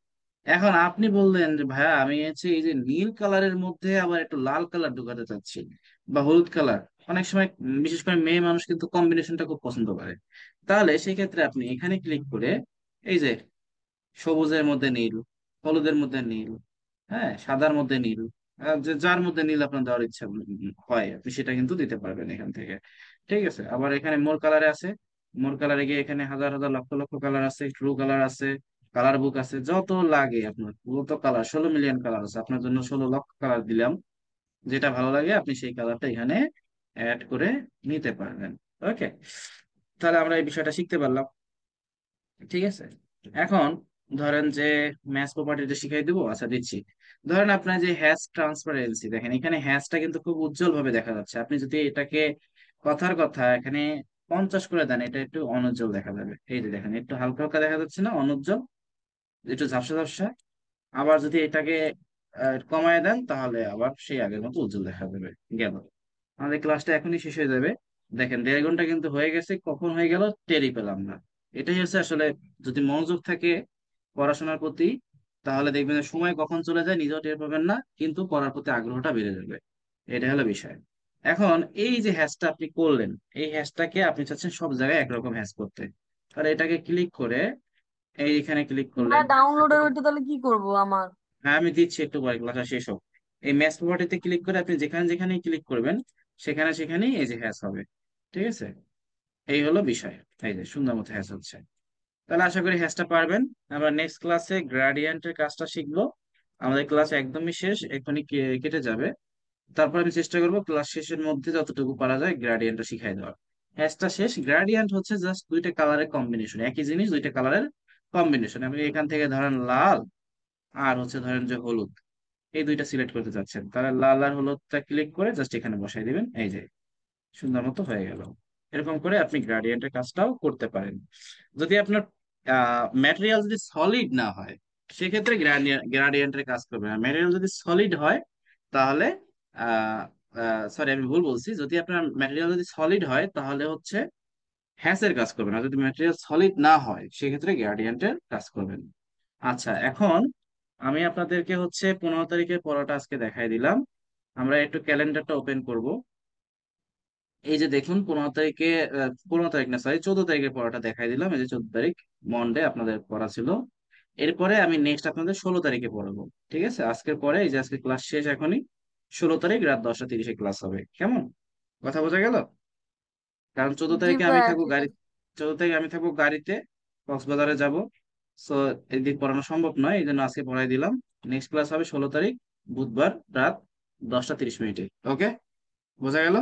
এখন আপনি বললেন যে ভাইয়া আমি হচ্ছে এই যে নীল কালারের মধ্যে আবার একটু লাল কালার ঢুকাতে চাচ্ছি, বা হলুদ কালার। অনেক সময় বিশেষ করে মেয়ে মানুষ কিন্তু কম্বিনেশনটা খুব পছন্দ করে। তাহলে সেই ক্ষেত্রে আপনি এখানে ক্লিক করে এই যে সবুজের মধ্যে নীল, হলুদের মধ্যে নীল, হ্যাঁ, সাদার মধ্যে নীল, যার মধ্যে নীল আপনার দেওয়ার ইচ্ছা হয় আপনি সেটা কিন্তু দিতে পারবেন এখান থেকে। ঠিক আছে, আবার এখানে মোর কালারে আছে, মোর কালারে গিয়ে এখানে হাজার হাজার লক্ষ লক্ষ কালার আছে, ট্রু কালার আছে, কালার বুক আছে, যত লাগে আপনার যত কালার, 16 মিলিয়ন কালার আছে, আপনার জন্য 16 লক্ষ কালার দিলাম। যেটা ভালো লাগে আপনি সেই কালারটা এখানে অ্যাড করে নিতে পারবেন। ওকে, তাহলে আমরা এই বিষয়টা শিখতে পারলাম। ঠিক আছে, এখন ধরেন যে ম্যাথ প্রপার্টিটা শিখাই দিব, আচ্ছা দিচ্ছি। ধরেন আপনার যে হ্যাশ ট্রান্সপারেন্সি, দেখেন এখানে হ্যাশটা কিন্তু খুব উজ্জ্বল ভাবে দেখা যাচ্ছে। আপনি যদি এটাকে কথার কথা এখানে 50 করে দেন, এটা একটু অনুজ্জ্বল দেখা যাবে। এই যে দেখেন একটু হালকা হালকা দেখা যাচ্ছে না, অনুজ্জ্বল, একটু ঝাপসা ঝাপসা। আবার যদি এটাকে কমায় দেন, তাহলে আবার সেই আগের মতো উজ্জ্বল দেখা যাবে। গেল, আমাদের ক্লাসটা এখনই শেষ হয়ে যাবে। দেখেন 1.5 ঘন্টা কিন্তু হয়ে গেছে, কখন হয়ে গেল টেরই পেলাম না। এটাই হচ্ছে আসলে, যদি মনোযোগ থাকে পড়াশোনার প্রতি, তাহলে দেখবেন যে সময় কখন চলে যায় নিজেও টের পাবেন না, কিন্তু পড়ার প্রতি আগ্রহটা বেড়ে যাবে। এটা হলো বিষয়। এখন এই যে হ্যাশটা আপনি করলেন, এই হ্যাশটাকে আপনি চাচ্ছেন সব জায়গায় একরকম হ্যাশ করতে, তাহলে এটাকে ক্লিক করে এইখানে ক্লিক করলেন। ভাই ডাউনলোডের ওইটা তাহলে কি করব আমার? হ্যাঁ, আমি দিচ্ছি, একটু পরে ক্লাসটা শেষ হোক। এই ম্যাচ প্রপার্টিতে ক্লিক করে আপনি যেখানে যেখানেই ক্লিক করবেন, সেখানে সেখানেই এই যে হ্যাশ হবে। ঠিক আছে, এই হলো বিষয়। এই যে সুন্দর মতো হ্যাশ হচ্ছে। তাহলে আশা করি হ্যাশটা পারবেন। আমরা নেক্সট ক্লাসে গ্রাডিয়েন্টের কাজটা শিখবো। আমাদের ক্লাস একদমই শেষ, এখনই কেটে যাবে। তারপর আমি চেষ্টা করবো ক্লাস শেষের মধ্যে যতটুকু পারা যায় গ্রাডিয়েন্টটা শিখাই দেওয়ার। হ্যাশটা শেষ, গ্রাডিয়েন্ট হচ্ছে জাস্ট দুইটা কালারের কম্বিনেশন, একই জিনিস দুইটা কালারের কম্বিনেশন। আপনি এখান থেকে ধরেন লাল আর হচ্ছে ধরেন যে হলুদ, এই দুইটা সিলেক্ট করতে চাচ্ছেন, তাহলে লাল আর হলুদটা ক্লিক করে জাস্ট এখানে বসাই দিবেন, এই যে সুন্দর মতো হয়ে গেল। এরকম করে আপনি গ্রাডিয়েন্টের কাজটাও করতে পারেন। যদি আপনার ম্যাটেরিয়াল যদি সলিড না হয়, সেক্ষেত্রে গ্রাডিয়েন্টের কাজ করবে না। ম্যাটেরিয়াল যদি সলিড হয়, তাহলে সরি আমি ভুল বলছি, যদি আপনার ম্যাটেরিয়াল যদি সলিড হয় তাহলে হচ্ছে হ্যাসের কাজ করবেন, আর যদি ম্যাটেরিয়াল সলিড না হয় সেক্ষেত্রে গ্রাডিয়েন্টের কাজ করবেন। আচ্ছা, এখন আমি আপনাদেরকে হচ্ছে 15 তারিখের পড়াটা আজকে দেখাই দিলাম। আমরা একটু ক্যালেন্ডারটা ওপেন করব। এই যে দেখুন 15 তারিখে, 15 তারিখ না সরি 14 তারিখের পড়াটা দেখাই দিলাম। এই যে 14 তারিখ মন্ডে আপনাদের পড়া ছিল। এরপরে আমি নেক্সট আপনাদের 16 তারিখে পড়াবো। ঠিক আছে, আজকের পরে এই যে আজকে ক্লাস শেষ এখনই, 16 তারিখ রাত 10টা 30-এ ক্লাস হবে। কেমন, কথা বোঝা গেল? কারণ চোদ্দ জি তারিখে আমি ভাইয়া, থাকবো ঠিক গাড়ি আছে। 14 তারিখে আমি থাকবো গাড়িতে, কক্সবাজারে যাব। সো এদিন পড়ানো সম্ভব নয়, এই জন্য আজকে পড়াই দিলাম। নেক্সট ক্লাস হবে 16 তারিখ বুধবার রাত 10টা 30 মিনিটে। ওকে, বোঝা গেল?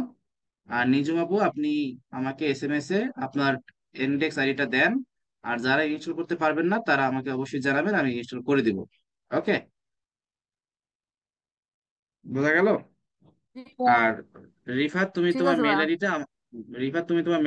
আর নিজুম আপু, আপনি আমাকে এসএমএস এ আপনার ইন্ডেক্স আইডিটা দেন। আর যারা ইনস্টল করতে পারবেন না তারা আমাকে অবশ্যই জানাবেন, আমি ইনস্টল করে দিব। ওকে, বোঝা গেল? ঠিক আছে আর রিফাত, তুমি ঠিক তোমার আছে মেল ভাইয়া। আইডিটা রিফাত, তুমি তোমার